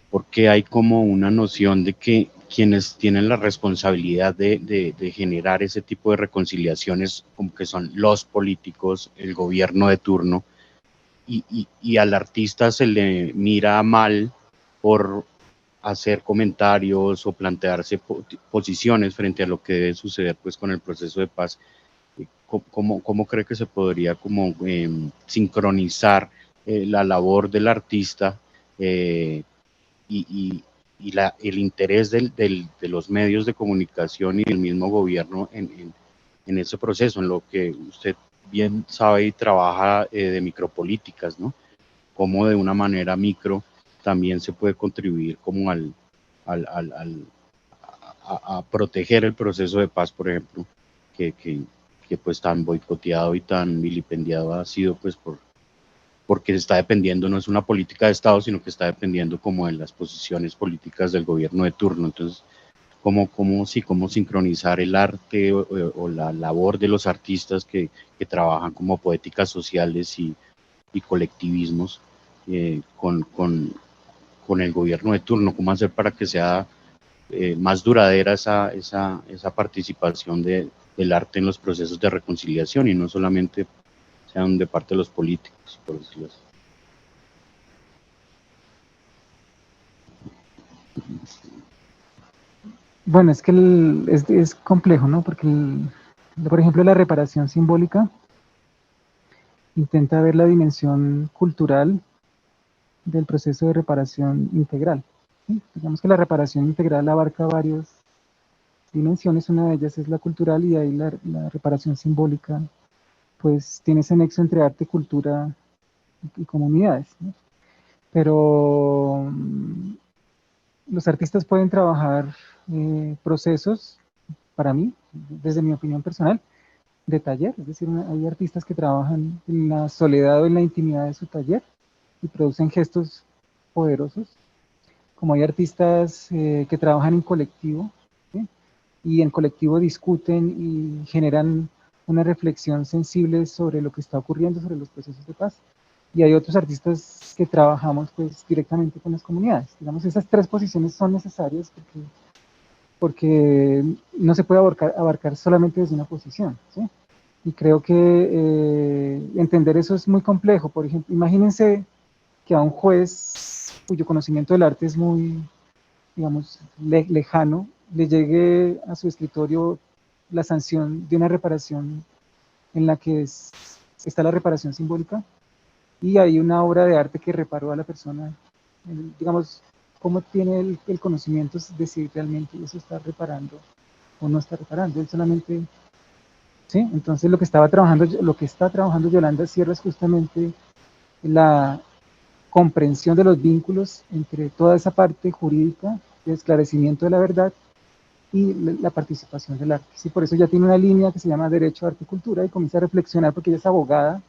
porque hay como una noción de que quienes tienen la responsabilidad de generar ese tipo de reconciliaciones, como que son los políticos, el gobierno de turno, y al artista se le mira mal por hacer comentarios o plantearse posiciones frente a lo que debe suceder pues con el proceso de paz. ¿Cómo cree que se podría como sincronizar la labor del artista y el interés de los medios de comunicación y del mismo gobierno en ese proceso, en lo que usted bien sabe y trabaja de micropolíticas, ¿no? Cómo de una manera micro también se puede contribuir como a proteger el proceso de paz, por ejemplo, que pues tan boicoteado y tan vilipendiado ha sido pues porque está dependiendo, no es una política de Estado, sino que está dependiendo como de las posiciones políticas del gobierno de turno. Entonces, ¿cómo sincronizar el arte o la labor de los artistas que trabajan como poéticas sociales y colectivismos con el gobierno de turno? ¿Cómo hacer para que sea más duradera esa participación del arte en los procesos de reconciliación y no solamente sean de parte de los políticos, por decirlo así? Bueno, es que es complejo, ¿no? Porque, por ejemplo, la reparación simbólica intenta ver la dimensión cultural del proceso de reparación integral, ¿sí? Digamos que la reparación integral abarca varias dimensiones, una de ellas es la cultural y ahí la reparación simbólica pues tiene ese nexo entre arte, cultura y comunidades, ¿no? Pero los artistas pueden trabajar procesos, para mí, desde mi opinión personal, de taller, es decir, hay artistas que trabajan en la soledad o en la intimidad de su taller y producen gestos poderosos, como hay artistas que trabajan en colectivo, ¿sí? Y en colectivo discuten y generan una reflexión sensible sobre lo que está ocurriendo, sobre los procesos de paz. Y hay otros artistas que trabajamos pues directamente con las comunidades. Digamos, esas tres posiciones son necesarias porque no se puede abarcar solamente desde una posición, ¿sí? Y creo que entender eso es muy complejo. Por ejemplo, imagínense que a un juez cuyo conocimiento del arte es muy, digamos, lejano, le llegue a su escritorio la sanción de una reparación en la que está la reparación simbólica y hay una obra de arte que reparó a la persona, digamos, cómo tiene el conocimiento de si realmente eso está reparando o no está reparando, él solamente, ¿sí? Entonces lo que está trabajando Yolanda Sierra es justamente la comprensión de los vínculos entre toda esa parte jurídica, de esclarecimiento de la verdad y la participación del arte. Sí, por eso ya tiene una línea que se llama Derecho, Arte y Cultura y comienza a reflexionar porque ella es abogada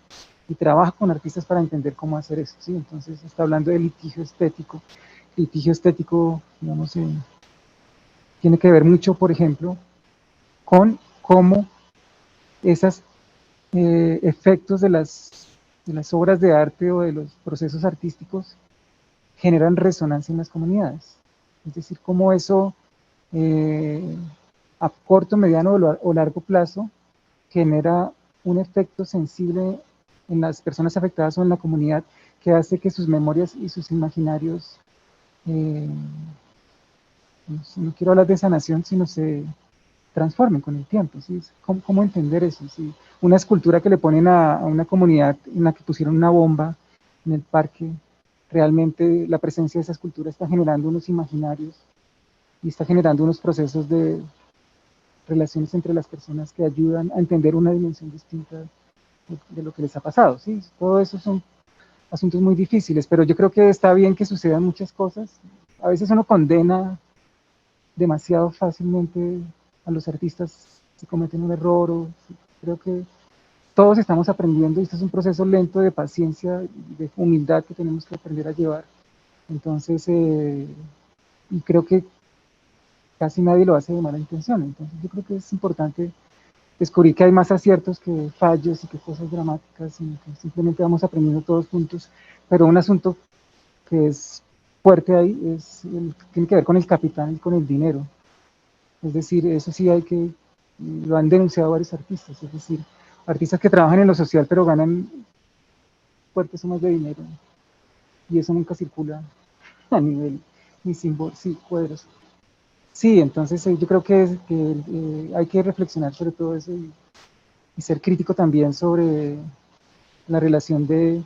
y trabaja con artistas para entender cómo hacer eso. ¿Sí? Entonces está hablando de litigio estético. Litigio estético, digamos, tiene que ver mucho, por ejemplo, con cómo esos efectos de las obras de arte o de los procesos artísticos generan resonancia en las comunidades. Es decir, cómo eso a corto, mediano o largo plazo genera un efecto sensible en las personas afectadas o en la comunidad que hace que sus memorias y sus imaginarios, no quiero hablar de sanación, sino se transformen con el tiempo. ¿Sí? ¿Cómo entender eso? ¿Sí? Una escultura que le ponen a una comunidad en la que pusieron una bomba en el parque, realmente la presencia de esa escultura está generando unos imaginarios y está generando unos procesos de relaciones entre las personas que ayudan a entender una dimensión distinta de lo que les ha pasado. ¿Sí? Todo eso son asuntos muy difíciles, pero yo creo que está bien que sucedan muchas cosas. A veces uno condena demasiado fácilmente a los artistas si cometen un error. Creo que todos estamos aprendiendo y esto es un proceso lento de paciencia y de humildad que tenemos que aprender a llevar. Entonces, y creo que casi nadie lo hace de mala intención. Entonces yo creo que es importante descubrir que hay más aciertos que fallos y que cosas dramáticas y que simplemente vamos aprendiendo todos juntos. Pero un asunto que es fuerte ahí tiene que ver con el capital y con el dinero. Es decir, eso sí lo han denunciado varios artistas, es decir, artistas que trabajan en lo social pero ganan fuertes sumas de dinero y eso nunca circula a nivel ni símbolo, sí, cuadros. Sí, entonces yo creo que hay que reflexionar sobre todo eso y ser crítico también sobre la relación de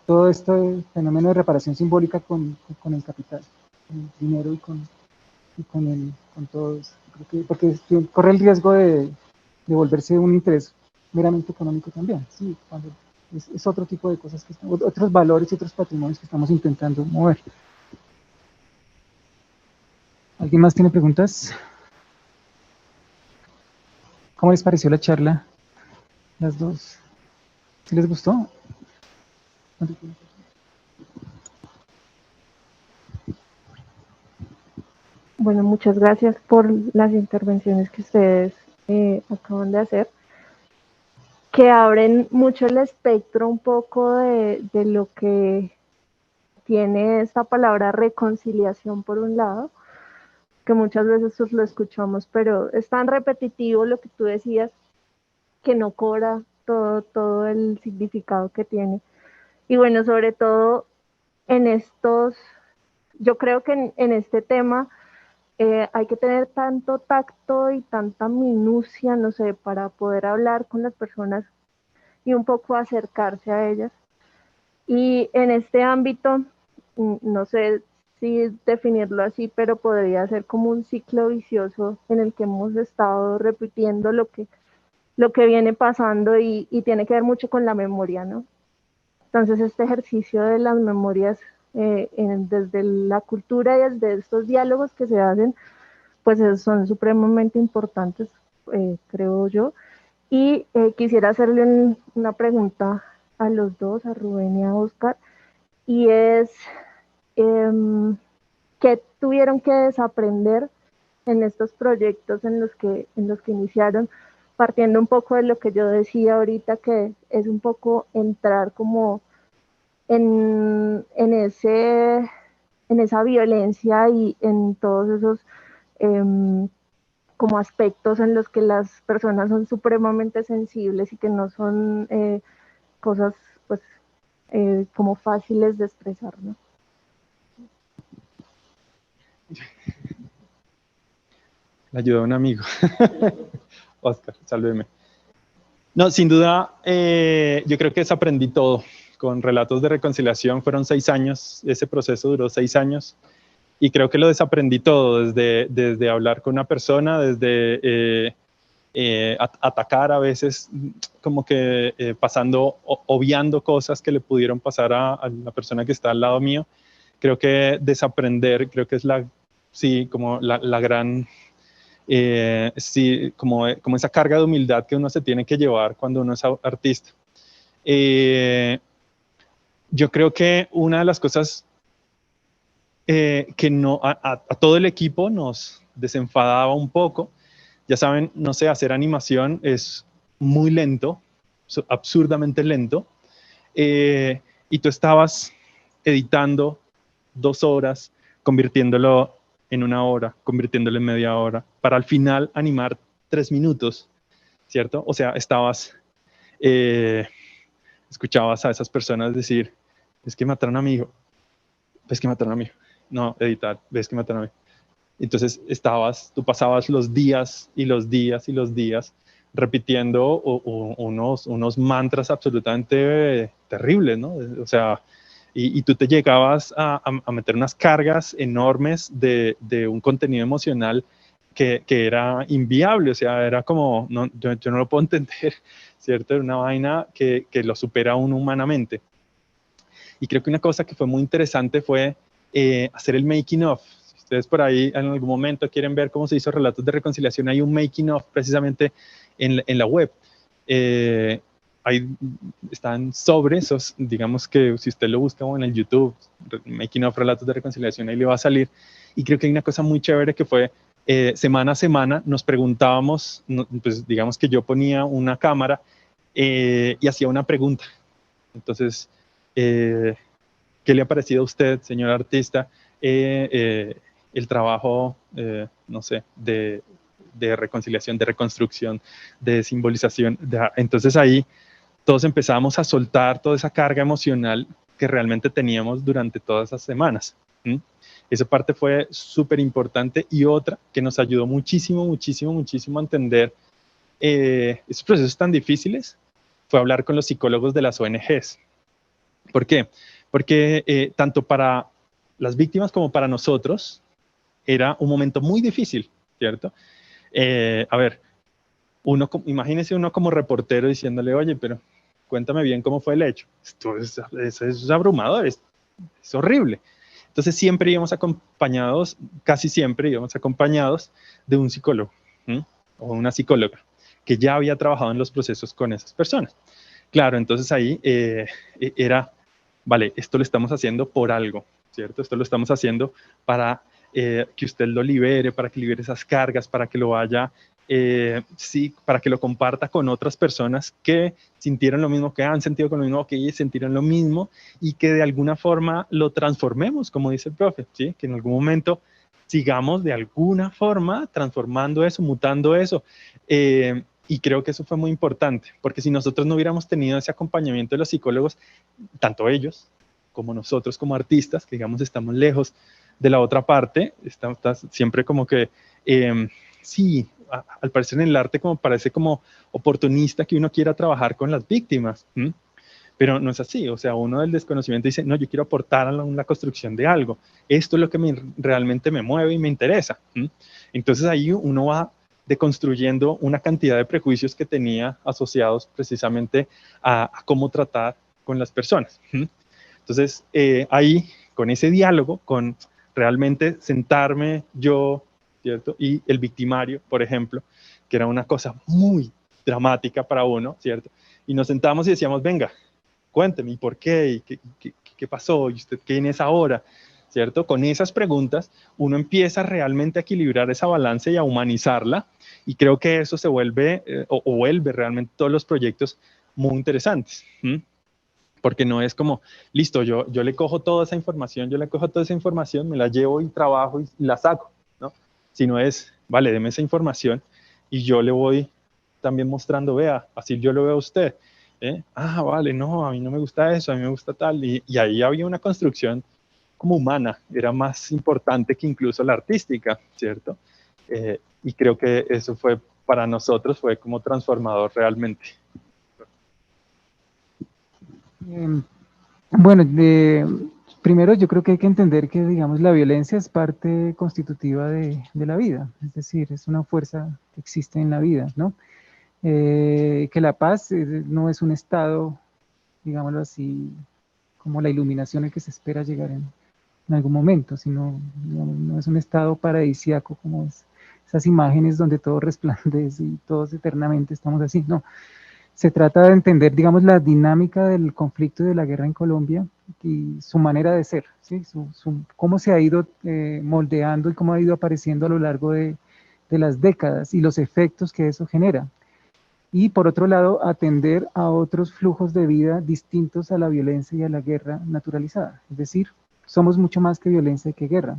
todo este fenómeno de reparación simbólica con el capital, con el dinero y con todo eso. Creo que, porque corre el riesgo de volverse un interés meramente económico también, sí, cuando es otro tipo de cosas, otros valores y otros patrimonios que estamos intentando mover. ¿Alguien más tiene preguntas? ¿Cómo les pareció la charla? Las dos. ¿Sí les gustó? Bueno, muchas gracias por las intervenciones que ustedes acaban de hacer, que abren mucho el espectro un poco de lo que tiene esta palabra reconciliación por un lado, que muchas veces lo escuchamos, pero es tan repetitivo lo que tú decías que no cobra todo el significado que tiene. Y bueno, sobre todo yo creo que en este tema hay que tener tanto tacto y tanta minucia, no sé, para poder hablar con las personas y un poco acercarse a ellas. Y en este ámbito, no sé si definirlo así, pero podría ser como un ciclo vicioso en el que hemos estado repitiendo lo que viene pasando y tiene que ver mucho con la memoria, ¿no? Entonces este ejercicio de las memorias desde la cultura y desde estos diálogos que se hacen, pues son supremamente importantes, creo yo. Y quisiera hacerle una pregunta a los dos, a Rubén y a Oscar, y es ¿qué tuvieron que desaprender en estos proyectos en los que iniciaron, partiendo un poco de lo que yo decía ahorita, que es un poco entrar como en esa violencia y en todos esos como aspectos en los que las personas son supremamente sensibles y que no son cosas pues como fáciles de expresar, ¿no? Le ayudó a un amigo. Oscar, sálveme. No, sin duda, yo creo que desaprendí todo. Con Relatos de Reconciliación fueron 6 años, ese proceso duró 6 años. Y creo que lo desaprendí todo, desde hablar con una persona, desde atacar a veces, como que pasando, obviando cosas que le pudieron pasar a la persona que está al lado mío. Creo que desaprender, creo que es sí, como la gran, sí, como esa carga de humildad que uno se tiene que llevar cuando uno es artista. Yo creo que una de las cosas que a todo el equipo nos desenfadaba un poco, ya saben, no sé, hacer animación es muy lento, absurdamente lento, y tú estabas editando 2 horas, convirtiéndolo en 1 hora, convirtiéndolo en media hora, para al final animar 3 minutos, ¿cierto? O sea, escuchabas a esas personas decir, es que mataron a mi hijo, es que mataron a mi hijo. No, editar, ves que mataron a mi hijo. Entonces tú pasabas los días y los días y los días repitiendo unos mantras absolutamente terribles, ¿no? O sea, y tú te llegabas a meter unas cargas enormes de un contenido emocional que era inviable, o sea, era como, no, yo no lo puedo entender, ¿cierto? Era una vaina que lo supera a uno humanamente. Y creo que una cosa que fue muy interesante fue hacer el making of. Si ustedes por ahí en algún momento quieren ver cómo se hizo Relatos de Reconciliación, hay un making of precisamente en la web. Ahí están sobre esos, digamos que si usted lo busca en el YouTube, making of Relatos de Reconciliación, ahí le va a salir. Y creo que hay una cosa muy chévere que fue semana a semana nos preguntábamos, pues digamos que yo ponía una cámara y hacía una pregunta. Entonces, ¿qué le ha parecido a usted, señor artista, el trabajo, no sé, de reconciliación, de reconstrucción, de simbolización? Entonces ahí todos empezamos a soltar toda esa carga emocional que realmente teníamos durante todas esas semanas. Esa parte fue súper importante, y otra que nos ayudó muchísimo, muchísimo, muchísimo a entender esos procesos tan difíciles fue hablar con los psicólogos de las ONGs. ¿Por qué? Porque tanto para las víctimas como para nosotros era un momento muy difícil, ¿cierto? A ver, imagínese uno como reportero diciéndole, oye, pero cuéntame bien cómo fue el hecho. Esto es abrumador, es horrible. Entonces siempre íbamos acompañados, casi siempre íbamos acompañados de un psicólogo o una psicóloga que ya había trabajado en los procesos con esas personas. Claro, entonces ahí era, vale, esto lo estamos haciendo por algo, ¿cierto? Esto lo estamos haciendo para que usted lo libere, para que libere esas cargas, para que lo vaya, sí, para que lo comparta con otras personas que sintieron lo mismo, que han sentido con lo mismo, que sintieron lo mismo, y que de alguna forma lo transformemos, como dice el profe, ¿sí? Que en algún momento sigamos de alguna forma transformando eso, mutando eso. Y creo que eso fue muy importante, porque si nosotros no hubiéramos tenido ese acompañamiento de los psicólogos, tanto ellos como nosotros como artistas, que digamos estamos lejos de la otra parte, está siempre como que, sí, al parecer en el arte como parece como oportunista que uno quiera trabajar con las víctimas, pero no es así. O sea, uno del desconocimiento dice, no, yo quiero aportar a la construcción de algo, esto es lo que realmente me mueve y me interesa. Entonces ahí uno va deconstruyendo una cantidad de prejuicios que tenía asociados precisamente a cómo tratar con las personas. Entonces, ahí, con ese diálogo, con realmente sentarme yo, ¿cierto? Y el victimario, por ejemplo, que era una cosa muy dramática para uno, ¿cierto? Y nos sentamos y decíamos, venga, cuénteme, ¿y por qué? ¿Y qué pasó? ¿Y usted quién es ahora? ¿Cierto? Con esas preguntas uno empieza realmente a equilibrar esa balanza y a humanizarla, y creo que eso se vuelve, o vuelve realmente todos los proyectos muy interesantes. Porque no es como, listo, yo le cojo toda esa información, me la llevo y trabajo y la saco, ¿no? Sino es, vale, deme esa información y yo le voy también mostrando, vea, así yo lo veo a usted. Ah, vale, no, a mí no me gusta eso, a mí me gusta tal. Y ahí había una construcción como humana, era más importante que incluso la artística, ¿cierto? Y creo que eso fue, para nosotros, fue como transformador realmente. Bueno, primero yo creo que hay que entender que, digamos, la violencia es parte constitutiva de la vida, es decir, es una fuerza que existe en la vida, ¿no? Que la paz no es un estado, digámoslo así, como la iluminación al que se espera llegar en algún momento, sino, digamos, no es un estado paradisíaco como esas imágenes donde todo resplandece y todos eternamente estamos así, no. Se trata de entender, digamos, la dinámica del conflicto y de la guerra en Colombia y su manera de ser, ¿sí? Cómo se ha ido moldeando y cómo ha ido apareciendo a lo largo de las décadas y los efectos que eso genera. Y por otro lado, atender a otros flujos de vida distintos a la violencia y a la guerra naturalizada. Es decir, somos mucho más que violencia y que guerra.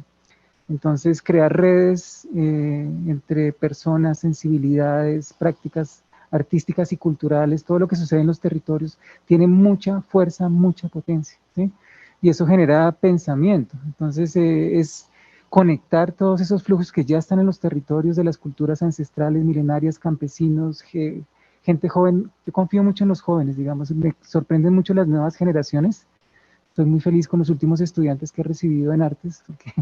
Entonces, crear redes entre personas, sensibilidades, prácticas artísticas y culturales, todo lo que sucede en los territorios, tiene mucha fuerza, mucha potencia, ¿sí? Y eso genera pensamiento. Entonces, es conectar todos esos flujos que ya están en los territorios de las culturas ancestrales, milenarias, campesinos, gente joven. Yo confío mucho en los jóvenes, digamos, me sorprenden mucho las nuevas generaciones. Estoy muy feliz con los últimos estudiantes que he recibido en artes, porque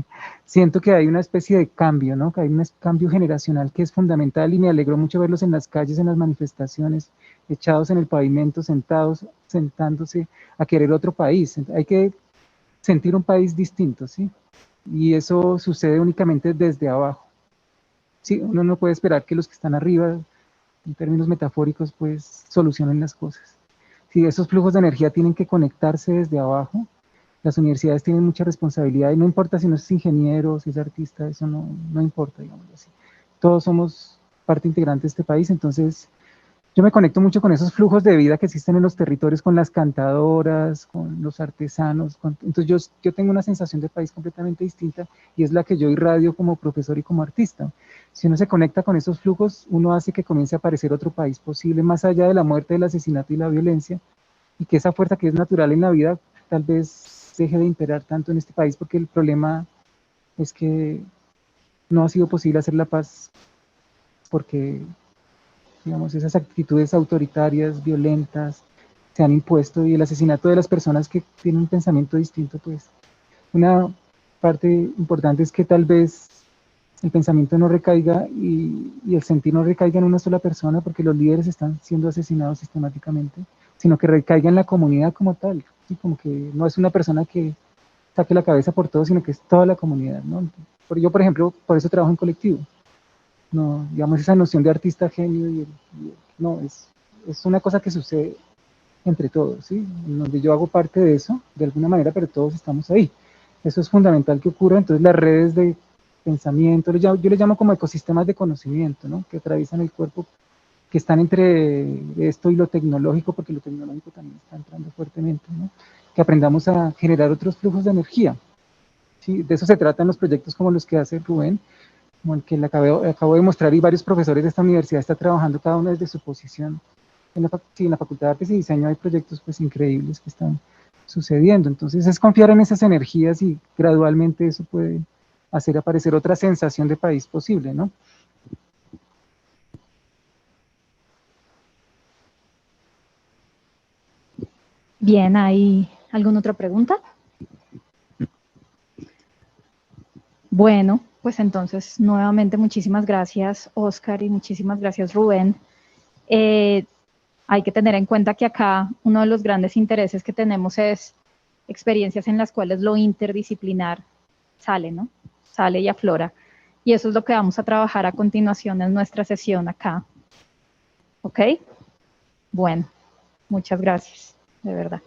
siento que hay una especie de cambio, ¿no? Que hay un cambio generacional que es fundamental y me alegró mucho verlos en las calles, en las manifestaciones, echados en el pavimento, sentados, sentándose a querer otro país. Hay que sentir un país distinto, ¿sí? Y eso sucede únicamente desde abajo. Sí, uno no puede esperar que los que están arriba, en términos metafóricos, pues solucionen las cosas. Si esos flujos de energía tienen que conectarse desde abajo, las universidades tienen mucha responsabilidad y no importa si no es ingeniero, si es artista, eso no importa, digamos así. Todos somos parte integrante de este país, entonces yo me conecto mucho con esos flujos de vida que existen en los territorios, con las cantadoras, con los artesanos. Entonces yo tengo una sensación de país completamente distinta y es la que yo irradio como profesor y como artista. Si uno se conecta con esos flujos, uno hace que comience a aparecer otro país posible, más allá de la muerte, del asesinato y la violencia, y que esa fuerza que es natural en la vida tal vez deje de imperar tanto en este país, porque el problema es que no ha sido posible hacer la paz porque, digamos, esas actitudes autoritarias, violentas, se han impuesto, y el asesinato de las personas que tienen un pensamiento distinto, pues una parte importante es que tal vez el pensamiento no recaiga y el sentir no recaiga en una sola persona, porque los líderes están siendo asesinados sistemáticamente, sino que recaiga en la comunidad como tal, ¿sí? Como que no es una persona que saque la cabeza por todo, sino que es toda la comunidad, ¿no? Yo, por ejemplo, por eso trabajo en colectivo. No, digamos, esa noción de artista genio, no, es una cosa que sucede entre todos, ¿sí? En donde yo hago parte de eso, de alguna manera, pero todos estamos ahí. Eso es fundamental que ocurra. Entonces las redes de pensamiento, yo le llamo como ecosistemas de conocimiento, ¿no? Que atraviesan el cuerpo, que están entre esto y lo tecnológico, porque lo tecnológico también está entrando fuertemente, ¿no? Que aprendamos a generar otros flujos de energía, ¿sí? De eso se tratan los proyectos como los que hace Rubén, como el que le acabo de mostrar, y varios profesores de esta universidad están trabajando cada uno desde su posición. En la Facultad de Artes y Diseño hay proyectos pues increíbles que están sucediendo. Entonces es confiar en esas energías y gradualmente eso puede hacer aparecer otra sensación de país posible, ¿no? Bien, ¿hay alguna otra pregunta? Bueno, pues entonces nuevamente muchísimas gracias, Oscar, y muchísimas gracias, Rubén. Hay que tener en cuenta que acá uno de los grandes intereses que tenemos es experiencias en las cuales lo interdisciplinar sale, ¿no? Sale y aflora. Y eso es lo que vamos a trabajar a continuación en nuestra sesión acá. ¿Ok? Bueno, muchas gracias, de verdad.